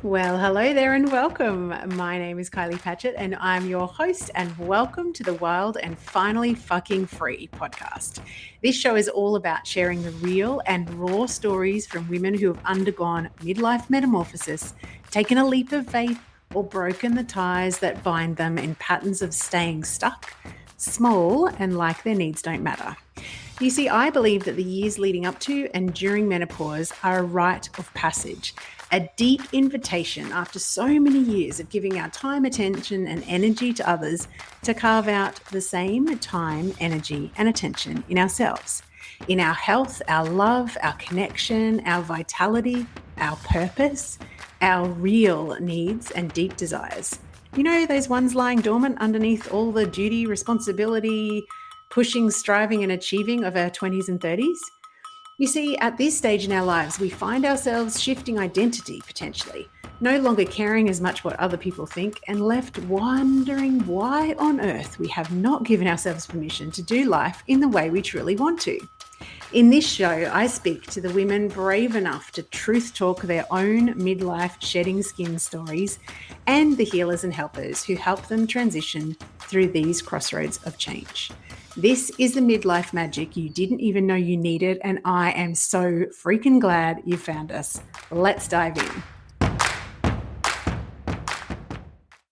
Well, hello there and welcome. My name is Kylie Patchett and I'm your host, and welcome to the Wild and Finally Fucking Free podcast. This show is all about sharing the real and raw stories from women who have undergone midlife metamorphosis, taken a leap of faith, or broken the ties that bind them in patterns of staying stuck, small, and like their needs don't matter. You see, I believe that the years leading up to and during menopause are a rite of passage, a deep invitation after so many years of giving our time, attention, and energy to others to carve out the same time, energy, and attention in ourselves, in our health, our love, our connection, our vitality, our purpose, our real needs and deep desires. You know, those ones lying dormant underneath all the duty, responsibility, pushing, striving, and achieving of our 20s and 30s? You see, at this stage in our lives, we find ourselves shifting identity potentially, no longer caring as much what other people think, and left wondering why on earth we have not given ourselves permission to do life in the way we truly want to. In this show, I speak to the women brave enough to truth talk their own midlife shedding skin stories, and the healers and helpers who help them transition through these crossroads of change. This is the midlife magic you didn't even know you needed, and I am so freaking glad you found us. Let's dive in.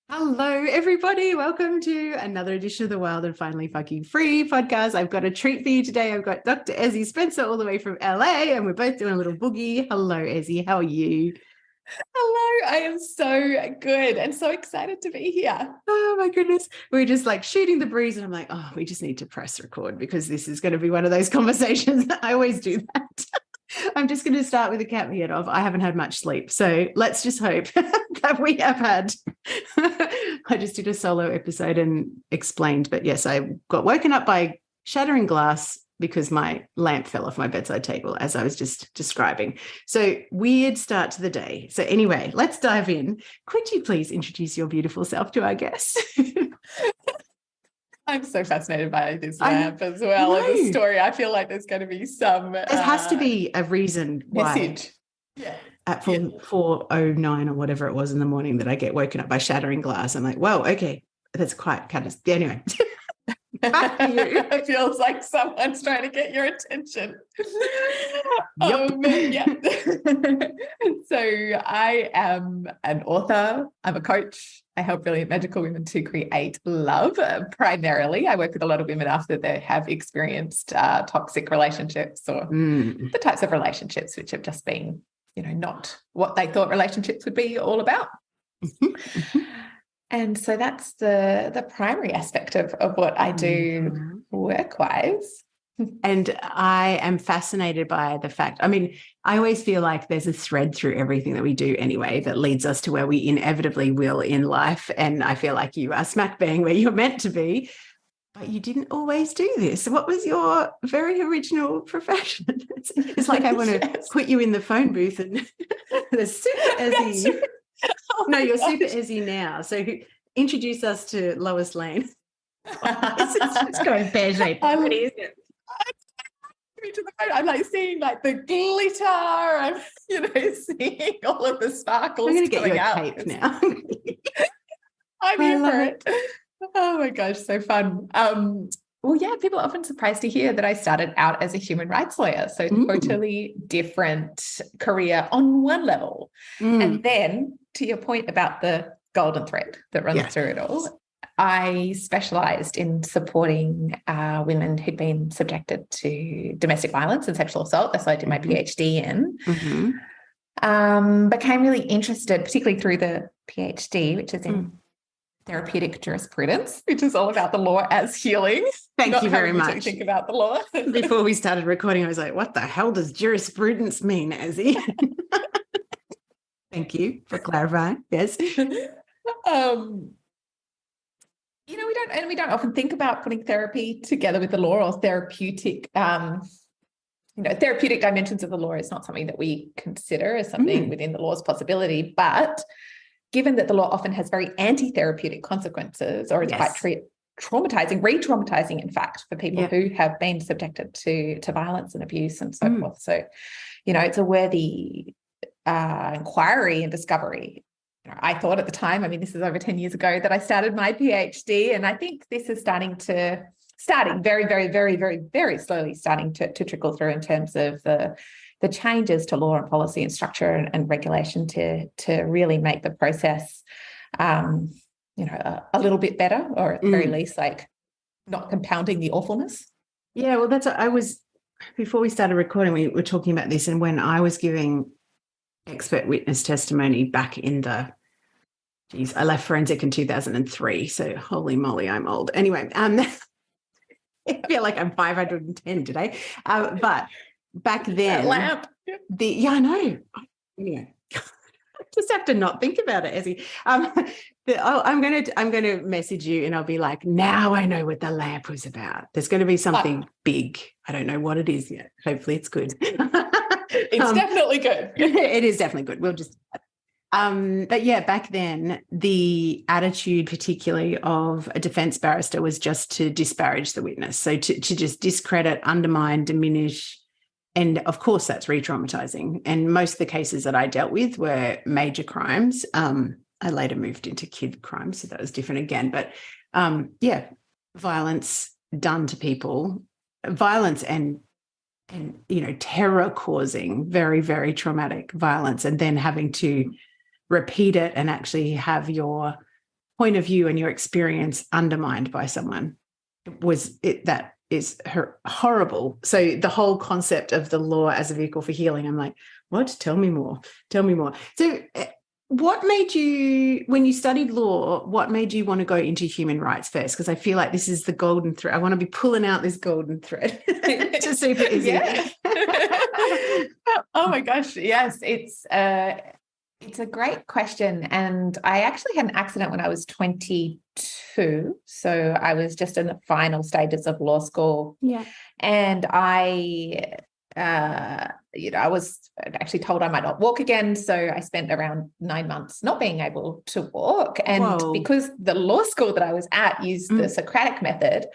Hello, everybody. Welcome to another edition of the Wild and Finally Fucking Free podcast. I've got a treat for you today. I've got Dr. Ezzie Spencer all the way from LA, and we're both doing a little boogie. Hello, Ezzie. How are you? Hello, I am so good and so excited to be here. Oh my goodness. We're just like shooting the breeze, and I'm like, oh, we just need to press record because this is going to be one of those conversations. I always do that. I'm just going to start with a caveat of I haven't had much sleep. So let's just hope that we have had. I just did a solo episode and explained, but yes, I got woken up by shattering glass because my lamp fell off my bedside table, as I was just describing. So weird start to the day. So anyway, let's dive in. Could you please introduce your beautiful self to our guests? I'm so fascinated by this lamp as well as the story. I feel like there's going to be some... There has to be a reason message. Why. Yeah. At 4:09 or whatever it was in the morning that I get woken up by shattering glass. I'm like, whoa, okay, that's quite kind of... Anyway. Back to you. It feels like someone's trying to get your attention. Yep. So I am an author. I'm a coach. I help brilliant magical women to create love. Primarily, I work with a lot of women after they have experienced toxic relationships or the types of relationships which have just been, not what they thought relationships would be all about. And so that's the primary aspect of what I do work-wise. And I am fascinated by the fact, I always feel like there's a thread through everything that we do anyway that leads us to where we inevitably will in life. And I feel like you are smack bang where you're meant to be, but you didn't always do this. What was your very original profession? It's like I want to put you in the phone booth and the super Ezzie. No, you're super Ezzie now. So introduce us to Lois Lane. It's going pear-shaped. I'm like seeing like the glitter. I'm, seeing all of the sparkles. I'm going to get you a out. cape now. I'm here for it. Oh my gosh, so fun. Well, yeah, people are often surprised to hear that I started out as a human rights lawyer. So totally different career on one level. And then to your point about the golden thread that runs through it all, I specialised in supporting women who'd been subjected to domestic violence and sexual assault. That's what I did my Ph.D. in. Became really interested, particularly through the Ph.D., which is in Therapeutic Jurisprudence, which is all about the law as healing. Thank you very much. Think about the law. Before we started recording, I was like, what the hell does jurisprudence mean, Ezzie? Thank you for clarifying. Yes. We don't often think about putting therapy together with the law or therapeutic, therapeutic dimensions of the law is not something that we consider as something within the law's possibility. But given that the law often has very anti-therapeutic consequences, or it's quite traumatizing, re-traumatizing, in fact, for people who have been subjected to violence and abuse and so forth. So, it's a worthy inquiry and discovery. I thought at the time, I mean, this is over 10 years ago that I started my PhD, and I think this is starting very, very, very, very, very slowly starting to trickle through in terms of the changes to law and policy and structure and regulation to really make the process, a little bit better, or at the very least, like not compounding the awfulness. Yeah, well, before we started recording, we were talking about this, and when I was giving expert witness testimony back in I left forensic in 2003, so holy moly, I'm old. Anyway, I feel like I'm 510 today, but back then, lamp. I know. Anyway, just have to not think about it, Ezzie. I'm going to message you, and I'll be like, now I know what the lamp was about. There's going to be something big. I don't know what it is yet. Hopefully, it's good. It's definitely good. It is definitely good. We'll just. But yeah, back then, the attitude, particularly of a defense barrister, was just to disparage the witness. So to just discredit, undermine, diminish. And of course, that's re-traumatizing. And most of the cases that I dealt with were major crimes. I later moved into kid crimes, so that was different again. But violence done to people, violence and terror causing, very, very traumatic violence, and then having to repeat it and actually have your point of view and your experience undermined by someone that is horrible. So the whole concept of the law as a vehicle for healing, I'm like, what? Tell me more. So what made you, when you studied law, what made you want to go into human rights first? Because I feel like this is the golden thread. I want to be pulling out this golden thread to super easy. Yeah. Oh my gosh. Yes. It's a great question. And I actually had an accident when I was 22. So I was just in the final stages of law school. Yeah. And I was actually told I might not walk again. So I spent around 9 months not being able to walk. And because the law school that I was at used the Socratic method,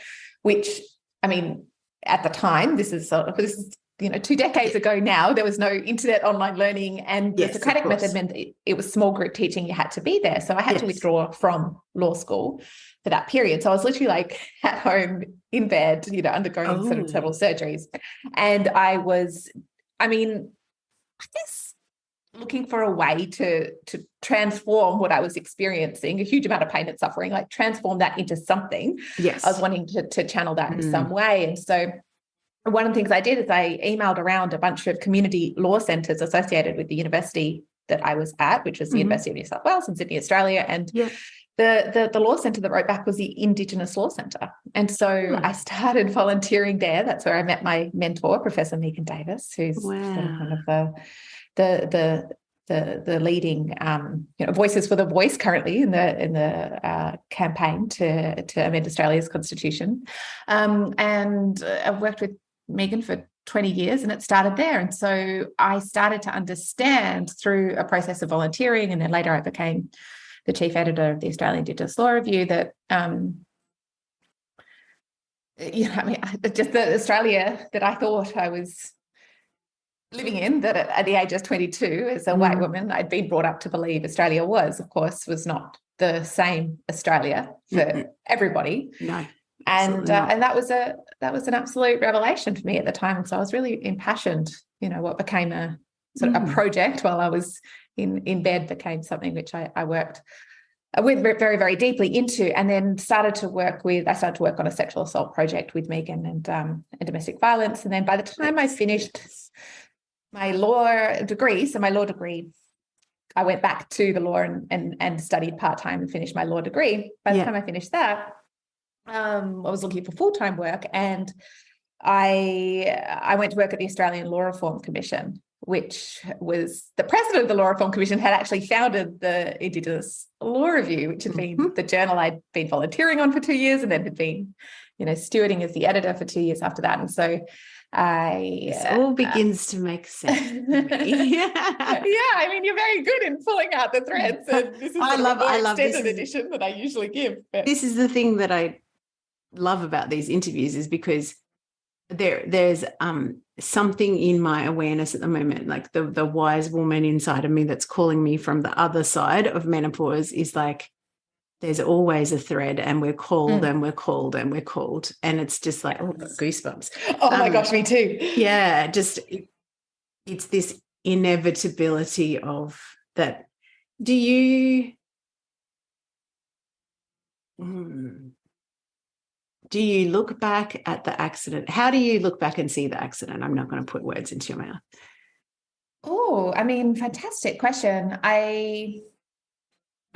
which, I mean, at the time, this is 2 decades ago now, there was no internet online learning, and the Socratic method meant it was small group teaching. You had to be there. So I had to withdraw from law school for that period. So I was literally like at home in bed, undergoing sort of several surgeries. And I was, I guess, looking for a way to transform what I was experiencing, a huge amount of pain and suffering, like transform that into something. Yes. I was wanting to channel that in some way. And so one of the things I did is I emailed around a bunch of community law centres associated with the university that I was at, which was the University of New South Wales in Sydney, Australia. And the law centre that wrote back was the Indigenous Law Centre. And so I started volunteering there. That's where I met my mentor, Professor Megan Davis, who's one of the leading voices for the voice currently in the campaign to amend Australia's constitution. And I've worked with Megan for 20 years, and it started there. And so I started to understand through a process of volunteering, and then later I became the chief editor of the Australian Indigenous Law Review, that just the Australia that I thought I was living in, that at the age of 22 as a white woman, I'd been brought up to believe Australia was not the same Australia for everybody. No. And that was an absolute revelation for me at the time. So I was really impassioned. What became a sort of a project while I was in bed became something which I worked with very, very deeply into, and then started to work on a sexual assault project with Megan and domestic violence. And then by the time I finished my law degree, I went back to the law and studied part-time and finished my law degree. By the time I finished that, I was looking for full-time work, and I went to work at the Australian Law Reform Commission, which was the president of the Law Reform Commission had actually founded the Indigenous Law Review, which had been the journal I'd been volunteering on for 2 years, and then had been, stewarding as the editor for 2 years after that. And so this all begins to make sense. I mean, you're very good in pulling out the threads. And this is I love extended edition that I usually give. But. This is the thing that I love about these interviews, is because there's something in my awareness at the moment, like the wise woman inside of me that's calling me from the other side of menopause is like, there's always a thread, and we're called and we're called and we're called. And it's just like, oh, goosebumps. Oh my gosh, me too. Yeah, just it's this inevitability of that. Do you look back at the accident? How do you look back and see the accident? I'm not going to put words into your mouth. Oh, I mean, fantastic question. I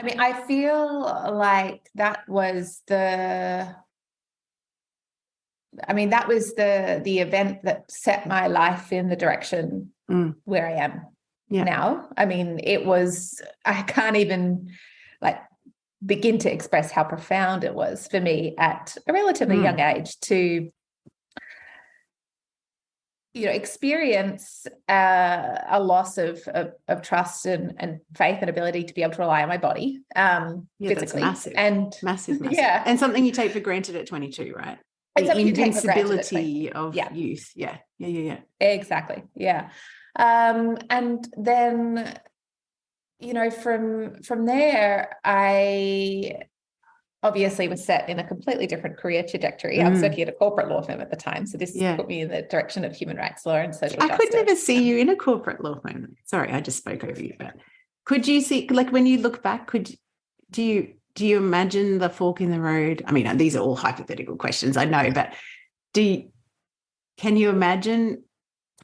mean, I feel like that was the event that set my life in the direction where I am now. I mean, I can't even like begin to express how profound it was for me at a relatively young age to experience a loss of trust and faith and ability to be able to rely on my body physically. That's massive. Yeah, and something you take for granted at 22, right? The invincibility of youth. Yeah. Exactly. Yeah. And then from there, I obviously was set in a completely different career trajectory. I was working at a corporate law firm at the time. So this put me in the direction of human rights law and social justice. I could never see you in a corporate law firm. Sorry, I just spoke over you. But could you see, like when you look back, do you imagine the fork in the road? I mean, these are all hypothetical questions, I know, but can you imagine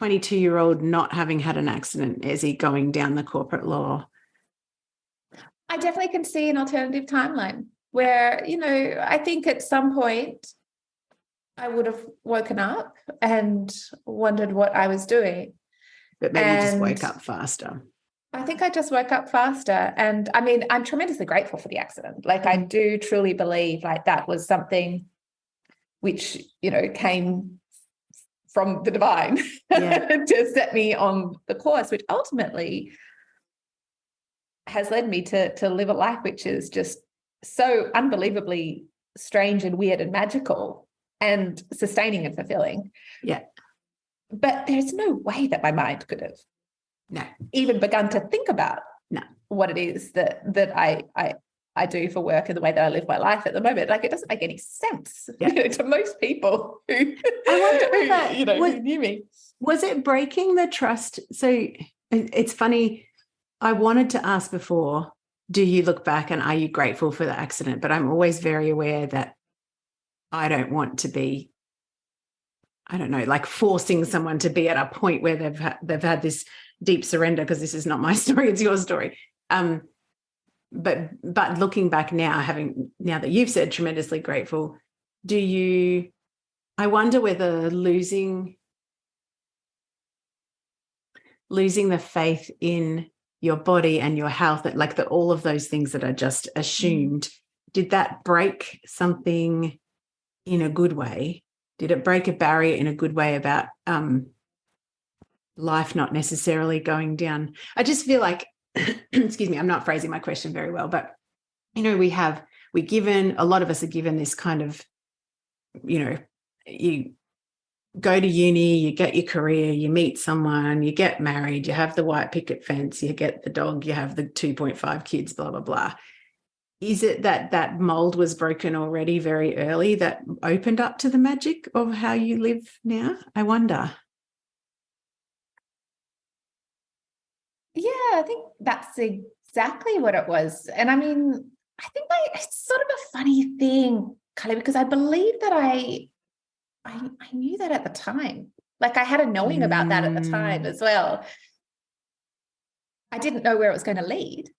22-year-old not having had an accident, Ezzie, going down the corporate law? I definitely can see an alternative timeline where, I think at some point I would have woken up and wondered what I was doing. But maybe you just woke up faster. I think I just woke up faster. And I mean, I'm tremendously grateful for the accident. Like I do truly believe like that was something which, came from the divine to set me on the course, which ultimately has led me to live a life which is just so unbelievably strange and weird and magical and sustaining and fulfilling. Yeah. But there's no way that my mind could have even begun to think about what it is that I do for work and the way that I live my life at the moment. Like it doesn't make any sense to most people who who knew me. Was it breaking the trust? So it's funny. I wanted to ask before, do you look back and are you grateful for the accident? But I'm always very aware that I don't want to be, I don't know, like forcing someone to be at a point where they've had this deep surrender, because this is not my story, it's your story. But looking back now, now that you've said tremendously grateful, I wonder whether losing the faith in your body and your health, like all of those things that are just assumed, did that break something in a good way? Did it break a barrier in a good way about life not necessarily going down? I just feel like, excuse me, I'm not phrasing my question very well, but a lot of us are given this kind of, you go to uni, you get your career, you meet someone, you get married, you have the white picket fence, you get the dog, you have the 2.5 kids, blah, blah, blah. Is it that mold was broken already very early that opened up to the magic of how you live now? I wonder. Yeah, I think that's exactly what it was. And I mean, I think it's sort of a funny thing, Kylie, because I believe that I knew that at the time. Like I had a knowing about that at the time as well. I didn't know where it was going to lead,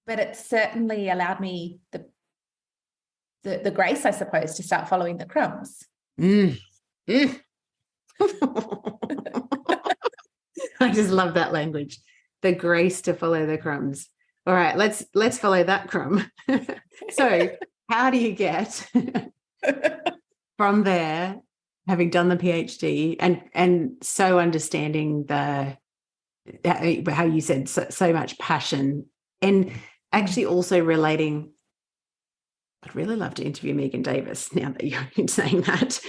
but it certainly allowed me the grace, I suppose, to start following the crumbs. I just love that language. The grace to follow the crumbs. All right, let's follow that crumb. So how do you get from there, having done the PhD and so understanding how you said so much passion, and actually also relating I'd really love to interview Megan Davis now that you're saying that.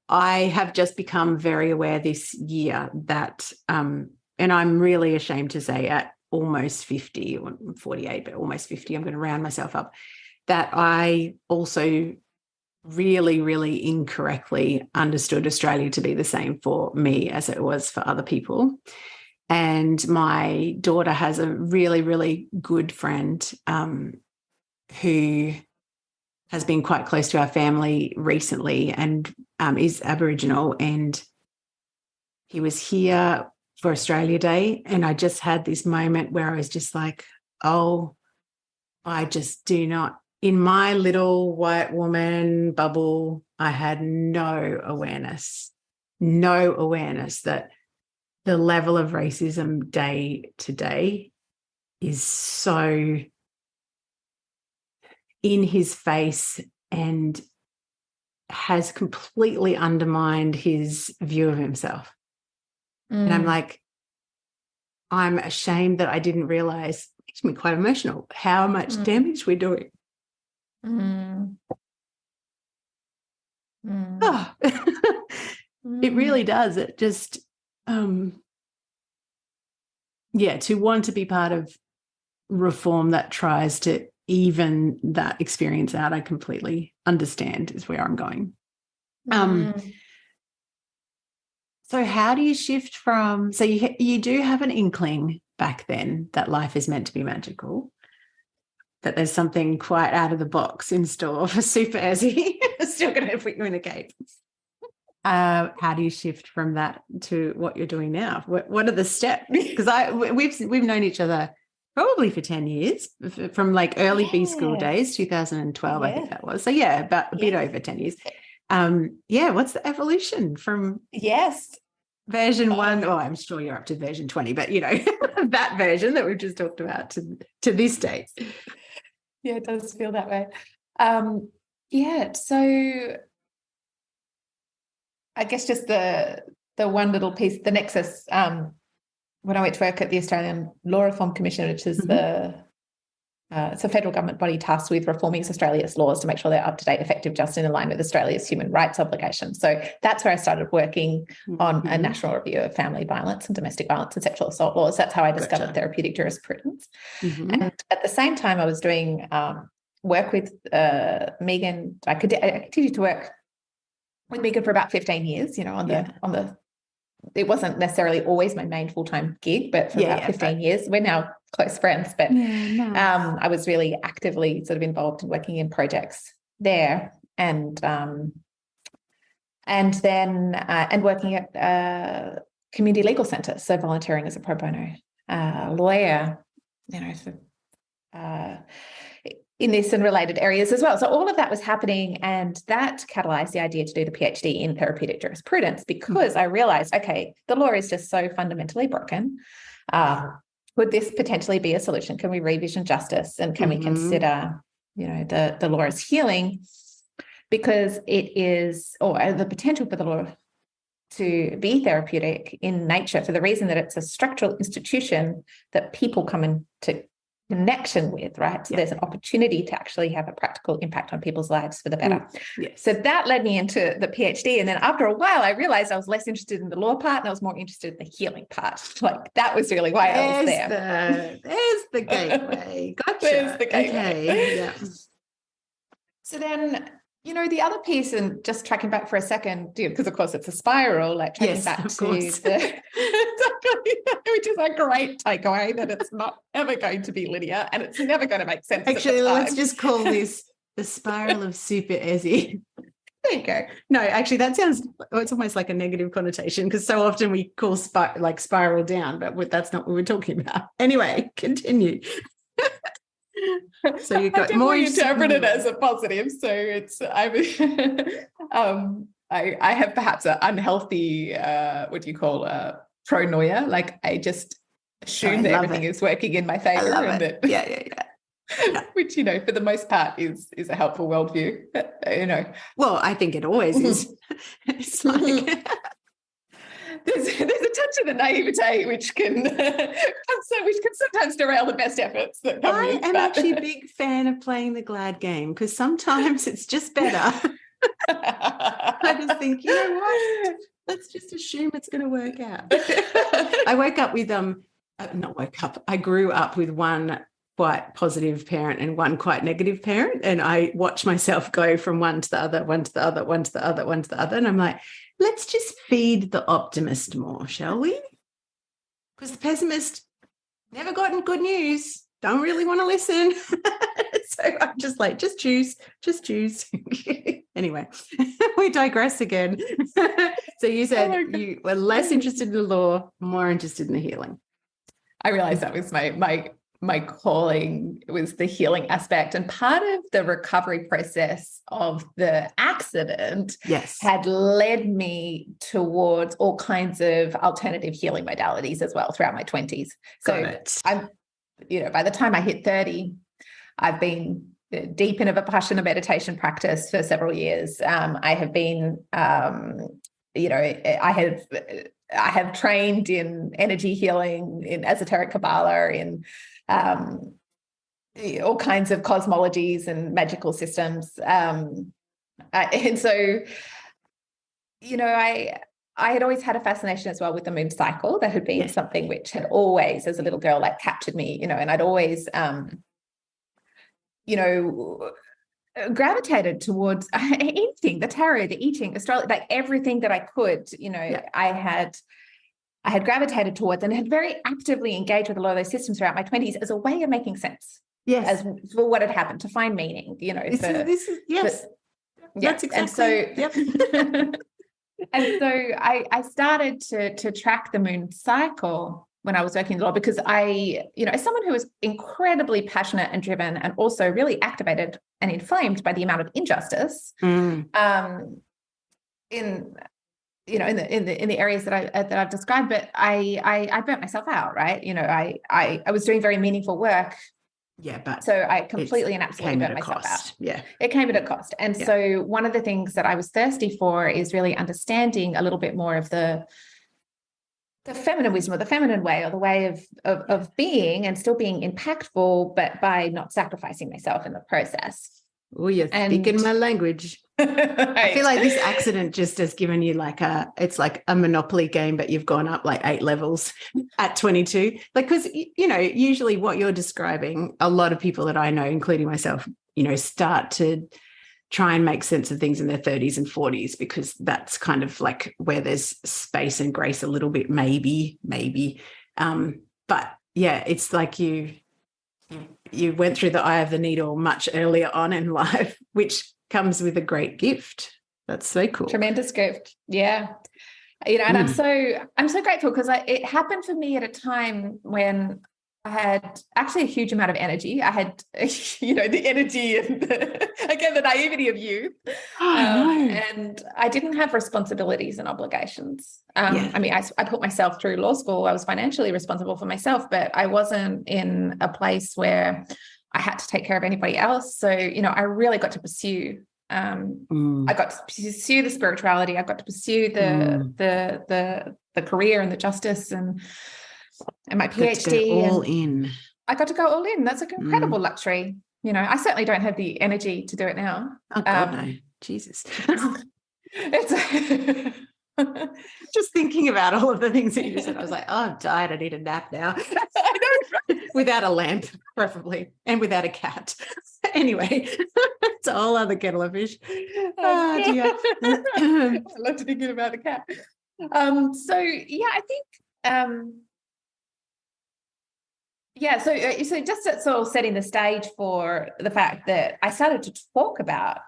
I have just become very aware this year that, and I'm really ashamed to say at almost 50, or 48, but almost 50, I'm going to round myself up, that I also really, really incorrectly understood Australia to be the same for me as it was for other people. And my daughter has a really, really good friend who has been quite close to our family recently and is Aboriginal. And he was here for Australia Day. And I just had this moment where I was just like, oh, I just do not, in my little white woman bubble, I had no awareness that the level of racism day to day is so in his face and has completely undermined his view of himself. And I'm like, I'm ashamed that I didn't realize, it makes me quite emotional, how much damage we're doing. Oh. It really does. It just, to want to be part of reform that tries to even that experience out, I completely understand is where I'm going. So how do you shift from, so you do have an inkling back then that life is meant to be magical, that there's something quite out of the box in store for Super Ezzie. Still going to put you in a cape. How do you shift from that to what you're doing now? What are the steps? Because we've known each other probably for 10 years, from like early B school days, 2012, I think that was. So about a bit over 10 years. What's the evolution from version 1? Oh, I'm sure you're up to version 20, but that version that we've just talked about to this date. Yeah, it does feel that way. So I guess just the one little piece, the nexus, when I went to work at the Australian Law Reform Commission, which is it's a federal government body tasked with reforming Australia's laws to make sure they're up to date, effective, just, and in line with Australia's human rights obligations. So that's where I started working on a national review of family violence and domestic violence and sexual assault laws. That's how I discovered therapeutic jurisprudence. And at the same time, I was doing work with Megan. I continued to work with Megan for about 15 years, on the it wasn't necessarily always my main full-time gig, but for about 15 years. We're now close friends, but I was really actively sort of involved in working in projects there, and working at community legal centres, so volunteering as a pro bono lawyer, in this and related areas as well. So all of that was happening, and that catalyzed the idea to do the Ph.D. in therapeutic jurisprudence, because I realized, okay, the law is just so fundamentally broken. Could this potentially be a solution? Can we revision justice, and can we consider, the law as healing? Because it is, or the potential for the law to be therapeutic in nature, for the reason that it's a structural institution that people come into connection with, right? So there's an opportunity to actually have a practical impact on people's lives for the better. So that led me into the PhD. And then after a while, I realized I was less interested in the law part and I was more interested in the healing part. Like, that was really why I was there. There's the gateway. Gotcha. There's the gateway. Okay. Yeah. So then, the other piece, and just tracking back for a second, because of course it's a spiral, like tracking back to the which is a great takeaway, that it's not ever going to be linear and it's never going to make sense. Actually, let's just call this the spiral of Super Ezzie. There you go. No, actually, that sounds, it's almost like a negative connotation, because so often we call spiral down, but that's not what we're talking about. Anyway, continue. So you've got more interpreted as a positive. So it's I have perhaps an unhealthy pronoia. Like, I just assume that everything is working in my favor, and that which for the most part is a helpful worldview. Well, I think it always is. It's like there's a touch of the naivete which can sometimes derail the best efforts that come I with. am actually a big fan of playing the glad game because sometimes it's just better. I just think, you know what? Let's just assume it's going to work out. I woke up with I grew up with one quite positive parent and one quite negative parent, and I watch myself go from one to the other, one to the other, one to the other, one to the other, and I'm like, let's just feed the optimist more, shall we? Because the pessimist never gotten good news, don't really want to listen. So I'm just like, just choose. Anyway, we digress again. So you said you were less interested in the law, more interested in the healing. I realized that was my calling, was the healing aspect. And part of the recovery process of the accident had led me towards all kinds of alternative healing modalities as well throughout my 20s. So I'm, by the time I hit 30, I've been deep in a Vipassana meditation practice for several years. I have been, I have trained in energy healing, in esoteric Kabbalah, in all kinds of cosmologies and magical systems. And so, I had always had a fascination as well with the moon cycle. That had been something which had always, as a little girl, like captured me, and I'd always, gravitated towards anything, the tarot, the eating, astrology, like everything that I could, I had gravitated towards and had very actively engaged with a lot of those systems throughout my 20s as a way of making sense. Yes. As for what had happened, to find meaning, That's exactly. And so, and so I started to track the moon cycle when I was working in law, because I, as someone who was incredibly passionate and driven and also really activated and inflamed by the amount of injustice in the areas that I've described, but I burnt myself out, right? I was doing very meaningful work. Yeah, but so I completely and absolutely burnt myself out. Yeah. It came at a cost. And so one of the things that I was thirsty for is really understanding a little bit more of the feminine wisdom, or the feminine way, or the way of being and still being impactful, but by not sacrificing myself in the process. Oh, you're speaking my language. I feel like this accident just has given you it's like a Monopoly game, but you've gone up like 8 levels at 22. Because, usually what you're describing, a lot of people that I know, including myself, start to try and make sense of things in their 30s and 40s, because that's kind of like where there's space and grace a little bit, maybe. But yeah, it's like you went through the eye of the needle much earlier on in life, which comes with a great gift. That's so cool. Tremendous gift. Yeah. And I'm so grateful, because it happened for me at a time when I had actually a huge amount of energy. I had, the energy and the naivety of youth. And I didn't have responsibilities and obligations. I mean, I put myself through law school. I was financially responsible for myself, but I wasn't in a place where I had to take care of anybody else. So, I really got to pursue, I got to pursue the spirituality. I got to pursue the career and the justice and my PhD. All in. I got to go all in. That's an incredible luxury. I certainly don't have the energy to do it now. Oh God, no. Jesus. It's just thinking about all of the things that you just said, I was like, oh, I'm tired. I need a nap now. I know. Without a lamp, preferably, and without a cat. Anyway, it's a whole other kettle of fish. Oh, dear. I love thinking about the cat. So yeah, I think so just sort of setting the stage for the fact that I started to talk about,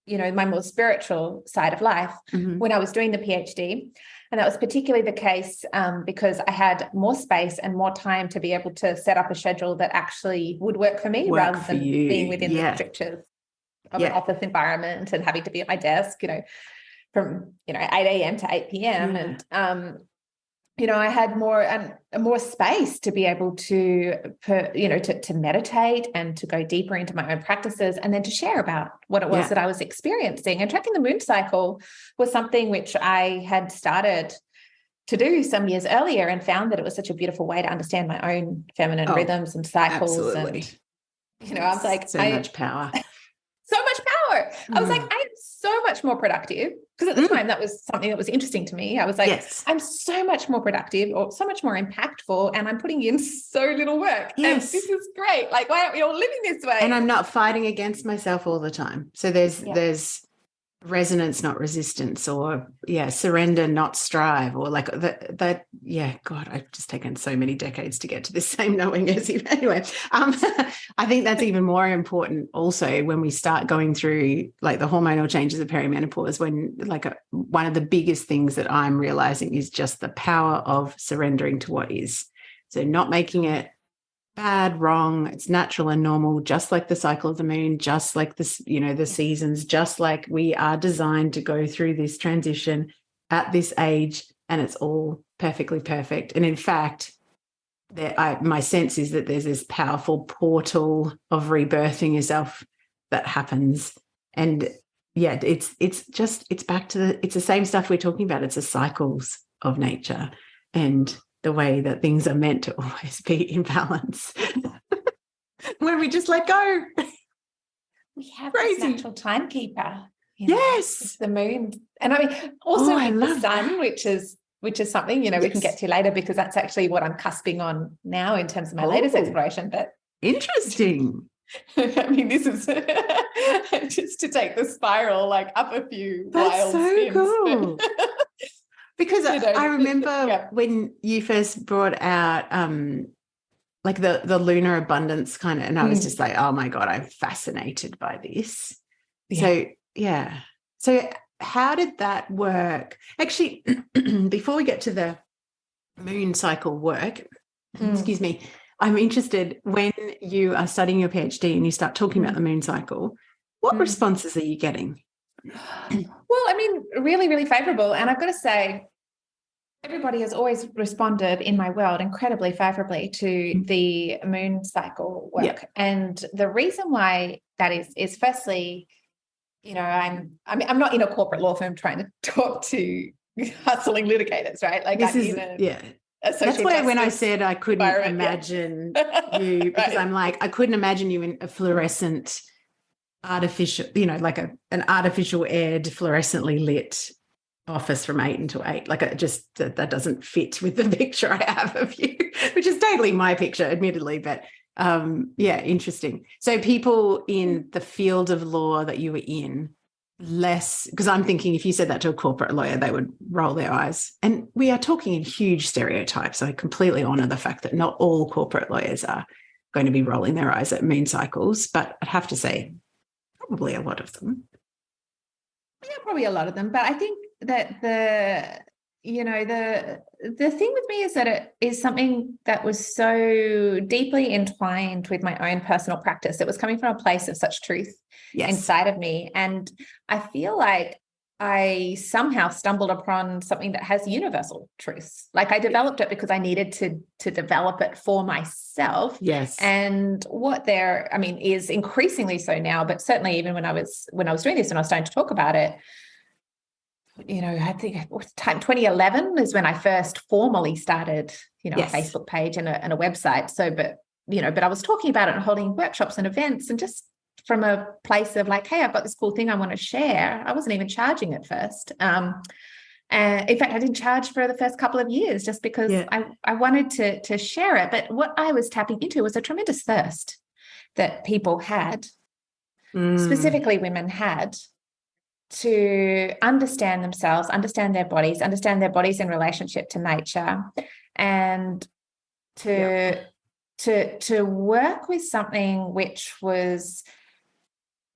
my more spiritual side of life when I was doing the PhD. And that was particularly the case because I had more space and more time to be able to set up a schedule that actually would work for me, rather than being within the strictures of an office environment and having to be at my desk, from 8 a.m. to 8 p.m. And I had more space to be able to to meditate and to go deeper into my own practices, and then to share about what it was that I was experiencing. And tracking the moon cycle was something which I had started to do some years earlier, and found that it was such a beautiful way to understand my own feminine rhythms and cycles. Absolutely. And, I was like, so much power. So much power. I was like, I am so much more productive, because at the time that was something that was interesting to me. I was like, I'm so much more productive, or so much more impactful, and I'm putting in so little work. Yes. And this is great. Like, why aren't we all living this way? And I'm not fighting against myself all the time. So there's resonance, not resistance, or surrender, not strive, or like that. Yeah, God, I've just taken so many decades to get to this same knowing. Anyway, I think that's even more important also when we start going through like the hormonal changes of perimenopause, when like one of the biggest things that I'm realizing is just the power of surrendering to what is. So not making it bad, wrong, it's natural and normal, just like the cycle of the moon, just like this, the seasons, just like we are designed to go through this transition at this age, and it's all perfectly perfect. And in fact, my sense is that there's this powerful portal of rebirthing yourself that happens. And it's back to it's the same stuff we're talking about. It's the cycles of nature and the way that things are meant to always be in balance. When we just let go. We have this natural timekeeper. Yes. It's the moon. And I mean, also the sun, which is something, we can get to later, because that's actually what I'm cusping on now in terms of my latest exploration. But interesting. I mean, this is just to take the spiral like up a few wild spins. Cool. Because I remember when you first brought out like the lunar abundance kind of, and I was just like, oh my God, I'm fascinated by this. Yeah. So how did that work? Actually, before we get to the moon cycle work, excuse me, I'm interested, when you are studying your PhD and you start talking about the moon cycle, what responses are you getting? Well, I mean, really, really favorable. And I've got to say, everybody has always responded in my world incredibly favorably to the moon cycle work. Yeah. And the reason why that is firstly, I'm not in a corporate law firm trying to talk to hustling litigators, right? Like that's why when I said I couldn't imagine you, because I'm like, I couldn't imagine you in a fluorescent artificial, like an artificial aired, fluorescently lit office from 8 until 8. Like that doesn't fit with the picture I have of you, which is totally my picture, admittedly, but interesting. So people in the field of law that you were in, less, because I'm thinking if you said that to a corporate lawyer, they would roll their eyes. And we are talking in huge stereotypes. So I completely honor the fact that not all corporate lawyers are going to be rolling their eyes at moon cycles, but I'd have to say probably a lot of them. Yeah, probably a lot of them. But I think that the thing with me is that it is something that was so deeply entwined with my own personal practice. It was coming from a place of such truth inside of me. And I feel like I somehow stumbled upon something that has universal truths. Like I developed it because I needed to develop it for myself. Yes. And what is increasingly so now, but certainly even when I was doing this and I was starting to talk about it, I think 2011 is when I first formally started, a Facebook page and a website. So, but I was talking about it and holding workshops and events, and just from a place of like, hey, I've got this cool thing I want to share. I wasn't even charging at first. And in fact, I didn't charge for the first couple of years just because I wanted to share it. But what I was tapping into was a tremendous thirst that people had, specifically women had, to understand themselves, understand their bodies in relationship to nature, and to work with something which was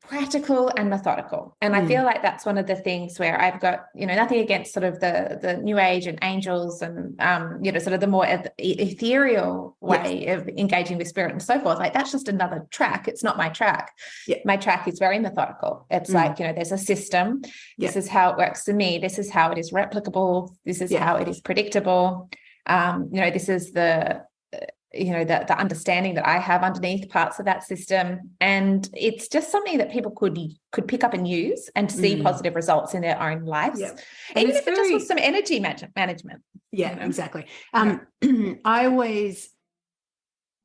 practical and methodical. And I feel like that's one of the things where I've got, nothing against sort of the new age and angels and, sort of the more ethereal way of engaging with spirit and so forth. Like that's just another track. It's not my track. Yeah. My track is very methodical. It's like, there's a system. This is how it works for me. This is how it is replicable. This is how it is predictable. This is the the understanding that I have underneath parts of that system. And it's just something that people could pick up and use and see positive results in their own lives. Yep. Even if it just was some energy management. Yeah, exactly. I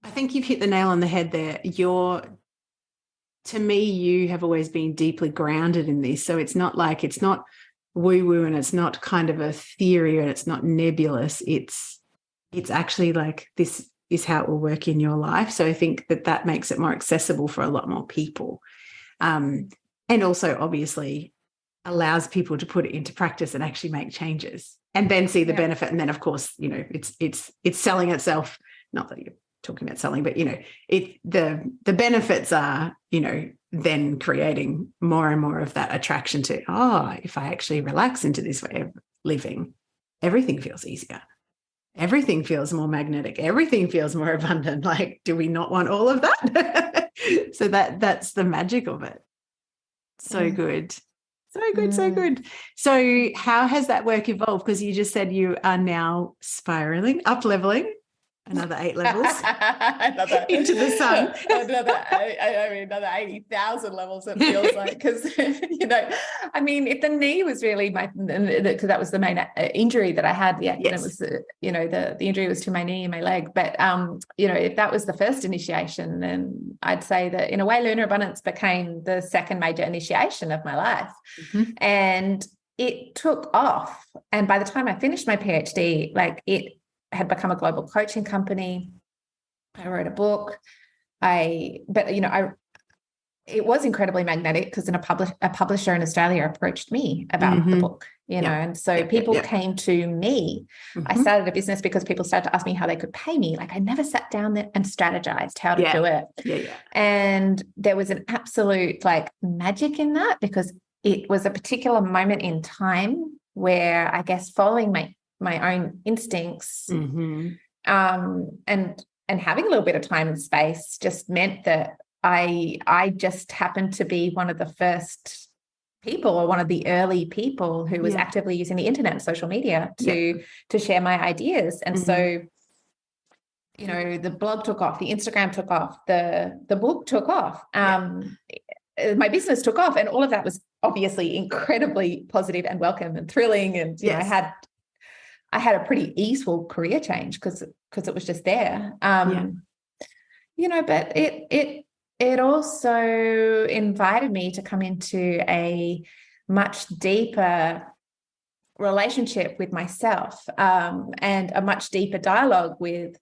think you've hit the nail on the head there. To me, you have always been deeply grounded in this. So it's not woo-woo, and it's not kind of a theory, and it's not nebulous. It's actually like, this is how it will work in your life. So I think that makes it more accessible for a lot more people. And also obviously allows people to put it into practice and actually make changes and then see the benefit. And then of course, it's selling itself. Not that you're talking about selling, but the benefits are, then creating more and more of that attraction to, if I actually relax into this way of living, everything feels easier. Everything feels more magnetic. Everything feels more abundant. Like, do we not want all of that? So that's the magic of it. So good. So good, so good. So how has that work evolved? Because you just said you are now spiraling, up-leveling another 8 levels into the sun. Another 80,000 levels, it feels like, because, if the knee was really because that was the main injury that I had. Yeah. Yes. It was, the injury was to my knee and my leg. But, if that was the first initiation, then I'd say that in a way, lunar abundance became the second major initiation of my life. Mm-hmm. And it took off. And by the time I finished my PhD, it had become a global coaching company. I wrote a book. It was incredibly magnetic because a publisher in Australia approached me about the book, and so people came to me. Mm-hmm. I started a business because people started to ask me how they could pay me. I never sat down there and strategized how to do it. Yeah. And there was an absolute magic in that, because it was a particular moment in time where, I guess, following my own instincts, and having a little bit of time and space just meant that I just happened to be one of the first people, or one of the early people who was actively using the internet and social media to share my ideas. And so, the blog took off, the Instagram took off, the book took off, my business took off, and all of that was obviously incredibly positive and welcome and thrilling. And I had a pretty easeful career change because it was just there. But it also invited me to come into a much deeper relationship with myself, and a much deeper dialogue with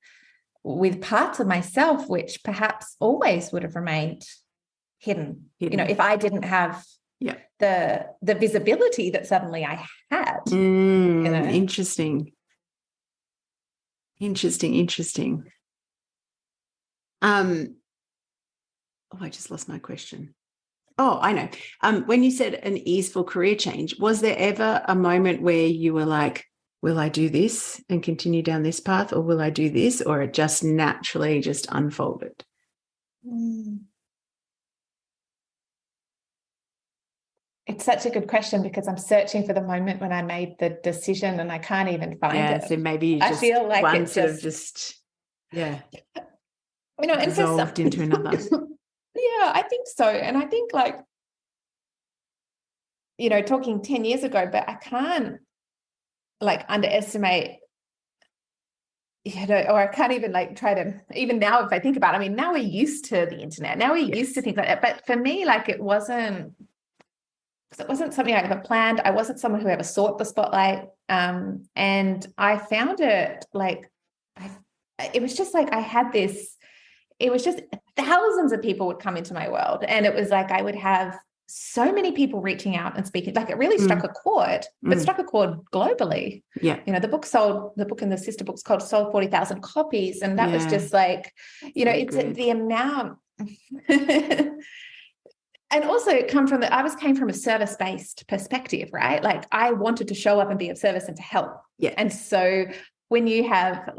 parts of myself which perhaps always would have remained hidden. If I didn't have the visibility that suddenly I had. Interesting. I just lost my question. I know. When you said an easeful career change, was there ever a moment where you were like, will I do this and continue down this path, or will I do this, or it just naturally just unfolded? It's such a good question, because I'm searching for the moment when I made the decision and I can't even find it. So maybe you just, I feel like one sort of dissolved into another. Yeah, I think so. And I think talking 10 years ago, but I can't underestimate, or I can't even try to, even now if I think about it, now we're used to the internet. Now we're used to things like that. But for me, it wasn't something I ever planned. I wasn't someone who ever sought the spotlight. And I found it it was just I had this, it was just thousands of people would come into my world. And it was I would have so many people reaching out and speaking. It really struck a chord, but struck a chord globally. Yeah. The book and the sister books sold 40,000 copies. And that was just it's the amount. And also it came from a service-based perspective, right? I wanted to show up and be of service and to help. Yeah. And so when you have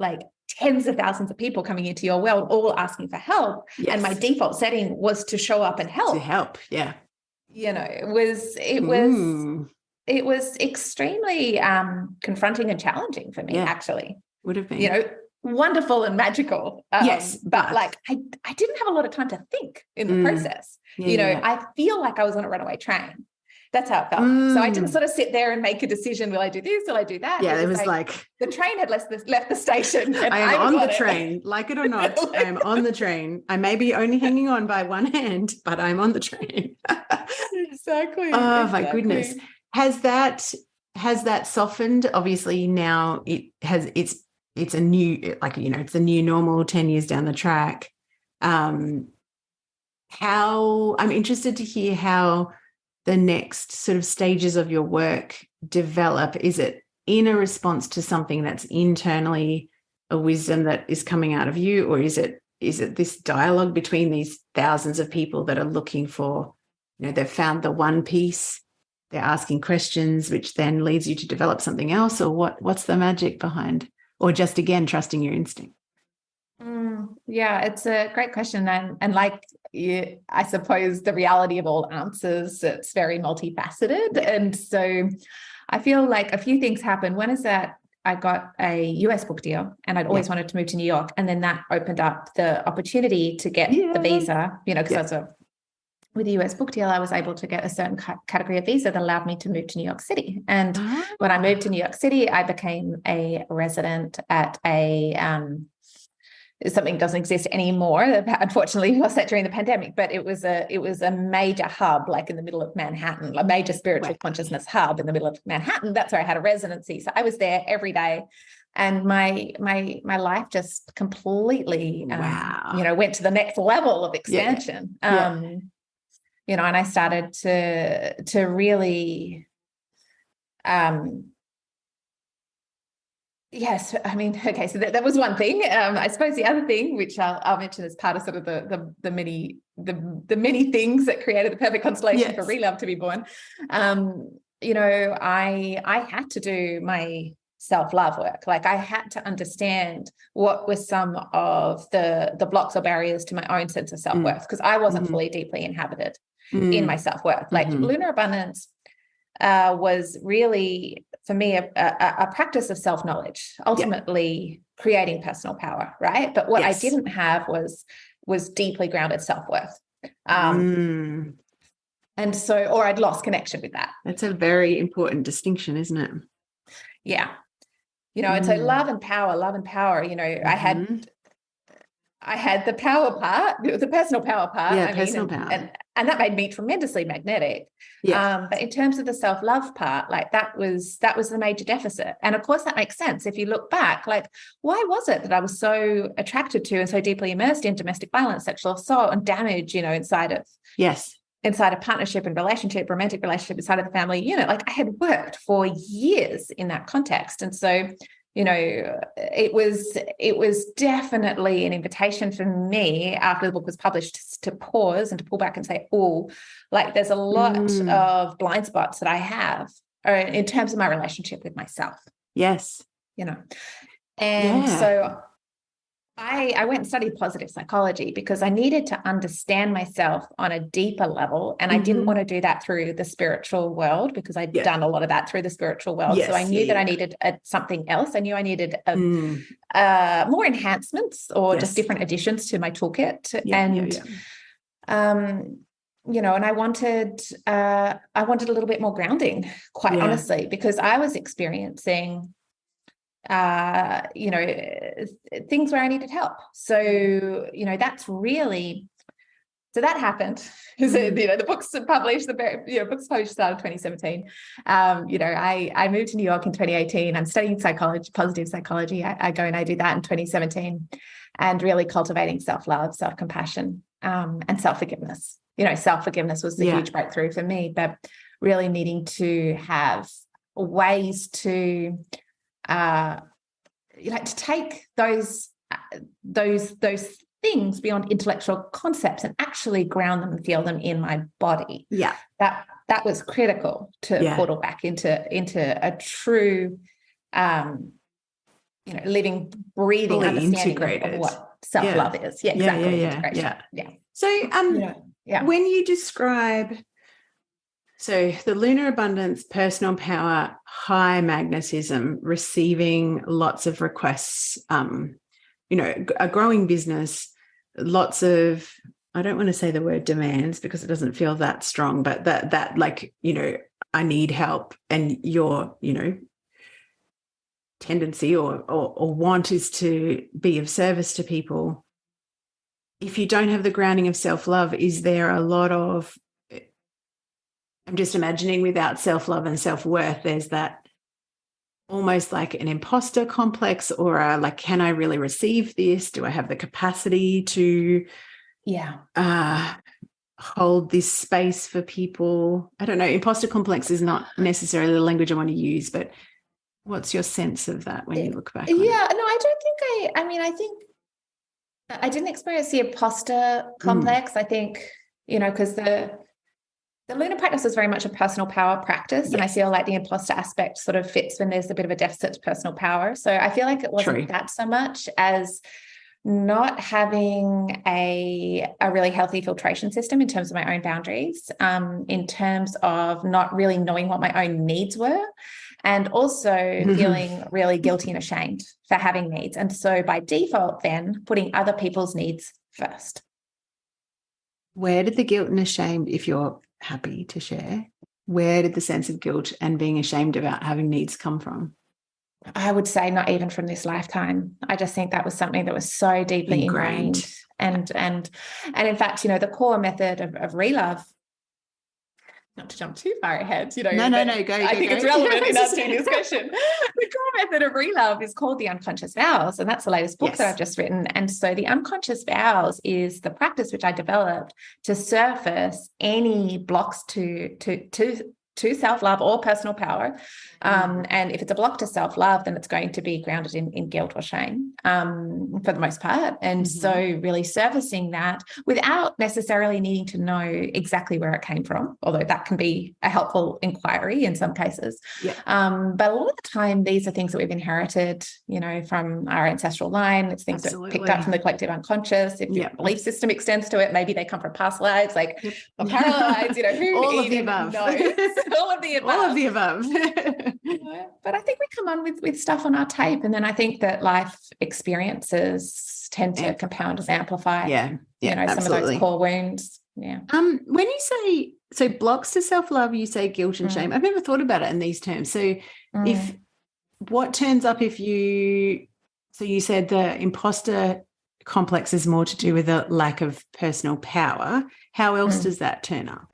tens of thousands of people coming into your world, all asking for help, and my default setting was to show up and help. To help, yeah. It was extremely confronting and challenging for me, actually. Would have been. wonderful and magical. Yes, but like I didn't have a lot of time to think in the process. I feel like I was on a runaway train. That's how it felt. So I didn't sort of sit there and make a decision. Will I do this? Will I do that? Yeah, it was like the train had left the station. And I am on the train, like it or not. I am on the train. I may be only hanging on by one hand, but I'm on the train. Exactly. Oh my goodness. Has that softened? Obviously now it's a new, like, it's a new normal 10 years down the track. I'm interested to hear how the next sort of stages of your work develop. Is it in a response to something that's internally a wisdom that is coming out of you, or is it this dialogue between these thousands of people that are looking for, they've found the one piece, they're asking questions, which then leads you to develop something else, or what's the magic behind, or just, again, trusting your instinct? Yeah, it's a great question. And like, I suppose the reality of all answers, it's very multifaceted. And so I feel like a few things happened. One is that I got a US book deal, and I'd always wanted to move to New York. And then that opened up the opportunity to get the visa, because with the US book deal, I was able to get a certain category of visa that allowed me to move to New York City. And when I moved to New York City, I became a resident at something doesn't exist anymore. Unfortunately, we lost that during the pandemic, but it was a major hub, like in the middle of Manhattan, a major spiritual consciousness hub in the middle of Manhattan. That's where I had a residency. So I was there every day. And my life just completely, went to the next level of expansion. And I started to really, yes, I mean, okay, so that was one thing. I suppose the other thing, which I'll mention as part of sort of the many things that created the perfect constellation for Relove to be born. I had to do my self-love work. Like, I had to understand what were some of the blocks or barriers to my own sense of self-worth, because I wasn't fully deeply inhabited in my self-worth. Like, lunar abundance was really, for me, a practice of self-knowledge, ultimately creating personal power, right? But what I didn't have was deeply grounded self-worth. And so, or I'd lost connection with that. That's a very important distinction, isn't it? Yeah. And so love and power, I had the power part, the personal power part. Power. And that made me tremendously magnetic. But in terms of the self-love part, like, that was the major deficit. And of course that makes sense. If you look back, like, why was it that I was so attracted to and so deeply immersed in domestic violence, sexual assault, and damage, inside of partnership and relationship, romantic relationship, inside of the family unit? Like, I had worked for years in that context. And so, it was definitely an invitation for me, after the book was published, to pause and to pull back and say, oh, like, there's a lot of blind spots that I have in terms of my relationship with myself. Yes. So I went and studied positive psychology because I needed to understand myself on a deeper level. And I didn't want to do that through the spiritual world, because I'd done a lot of that through the spiritual world. So I knew that I needed something else. I knew I needed more enhancements, or just different additions to my toolkit. And I wanted a little bit more grounding, quite honestly, because I was experiencing things where I needed help. So, that's really, so that happened. The book's published, books published started 2017. I moved to New York in 2018. I'm studying psychology, positive psychology. I go and I do that in 2017, and really cultivating self-love, self-compassion, and self-forgiveness. Self-forgiveness was the huge breakthrough for me, but really needing to have ways to to take those things beyond intellectual concepts and actually ground them and feel them in my body. That was critical to portal back into a true living, breathing, fully understanding of what self-love is. So when you describe, so the lunar abundance, personal power, high magnetism, receiving lots of requests a growing business, lots of, I don't want to say the word demands because it doesn't feel that strong, but that like, I need help, and your, tendency or want is to be of service to people. If you don't have the grounding of self-love, is there a lot of, I'm just imagining without self-love and self-worth, there's that almost like an imposter complex, or like, can I really receive this? Do I have the capacity to hold this space for people? I don't know. Imposter complex is not necessarily the language I want to use, but what's your sense of that when you look back on it? No, I don't think I think I didn't experience the imposter complex. I think, because the lunar practice is very much a personal power practice. Yes. And I feel like the imposter aspect sort of fits when there's a bit of a deficit to personal power. So I feel like it wasn't that so much as not having a really healthy filtration system in terms of my own boundaries, in terms of not really knowing what my own needs were, and also feeling really guilty and ashamed for having needs. And so by default, then putting other people's needs first. Where did the guilt and ashamed, if you're happy to share, where did the sense of guilt and being ashamed about having needs come from? I would say not even from this lifetime. I just think that was something that was so deeply ingrained. And in fact, the core method of relove, not to jump too far ahead, No, go. I think it's relevant in answering this question. The core method of relove is called the unconscious vows, and that's the latest book that I've just written. And so the unconscious vows is the practice which I developed to surface any blocks to self-love or personal power. And if it's a block to self-love, then it's going to be grounded in guilt or shame, for the most part. And so really surfacing that without necessarily needing to know exactly where it came from, although that can be a helpful inquiry in some cases. But a lot of the time, these are things that we've inherited, from our ancestral line. It's things that picked up from the collective unconscious. If your belief system extends to it, maybe they come from past lives, like the parallel lines, who all of the above. All of the above. All of the above. But I think we come on with stuff on our tape, and then I think that life experiences tend to compound and amplify. Some of those core wounds. When you say so blocks to self-love, you say guilt and shame. I've never thought about it in these terms. So if what turns up if you said the imposter complex is more to do with a lack of personal power. How else does that turn up?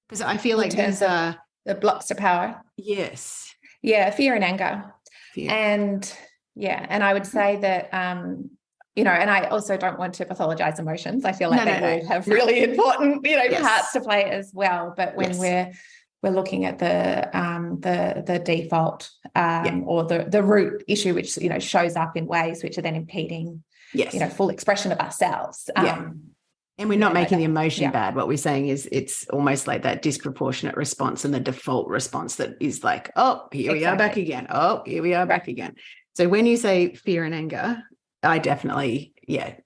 Because I feel like these are the blocks to power. Yes. Yeah, fear and anger. And I would say that, and I also don't want to pathologize emotions. I feel like they all have really important, parts to play as well. But when we're looking at the default or the root issue, which, shows up in ways which are then impeding, full expression of ourselves. And we're not making the emotion bad. What we're saying is it's almost like that disproportionate response and the default response that is like, oh, here we are back again. Oh, here we are back again. So when you say fear and anger, I definitely,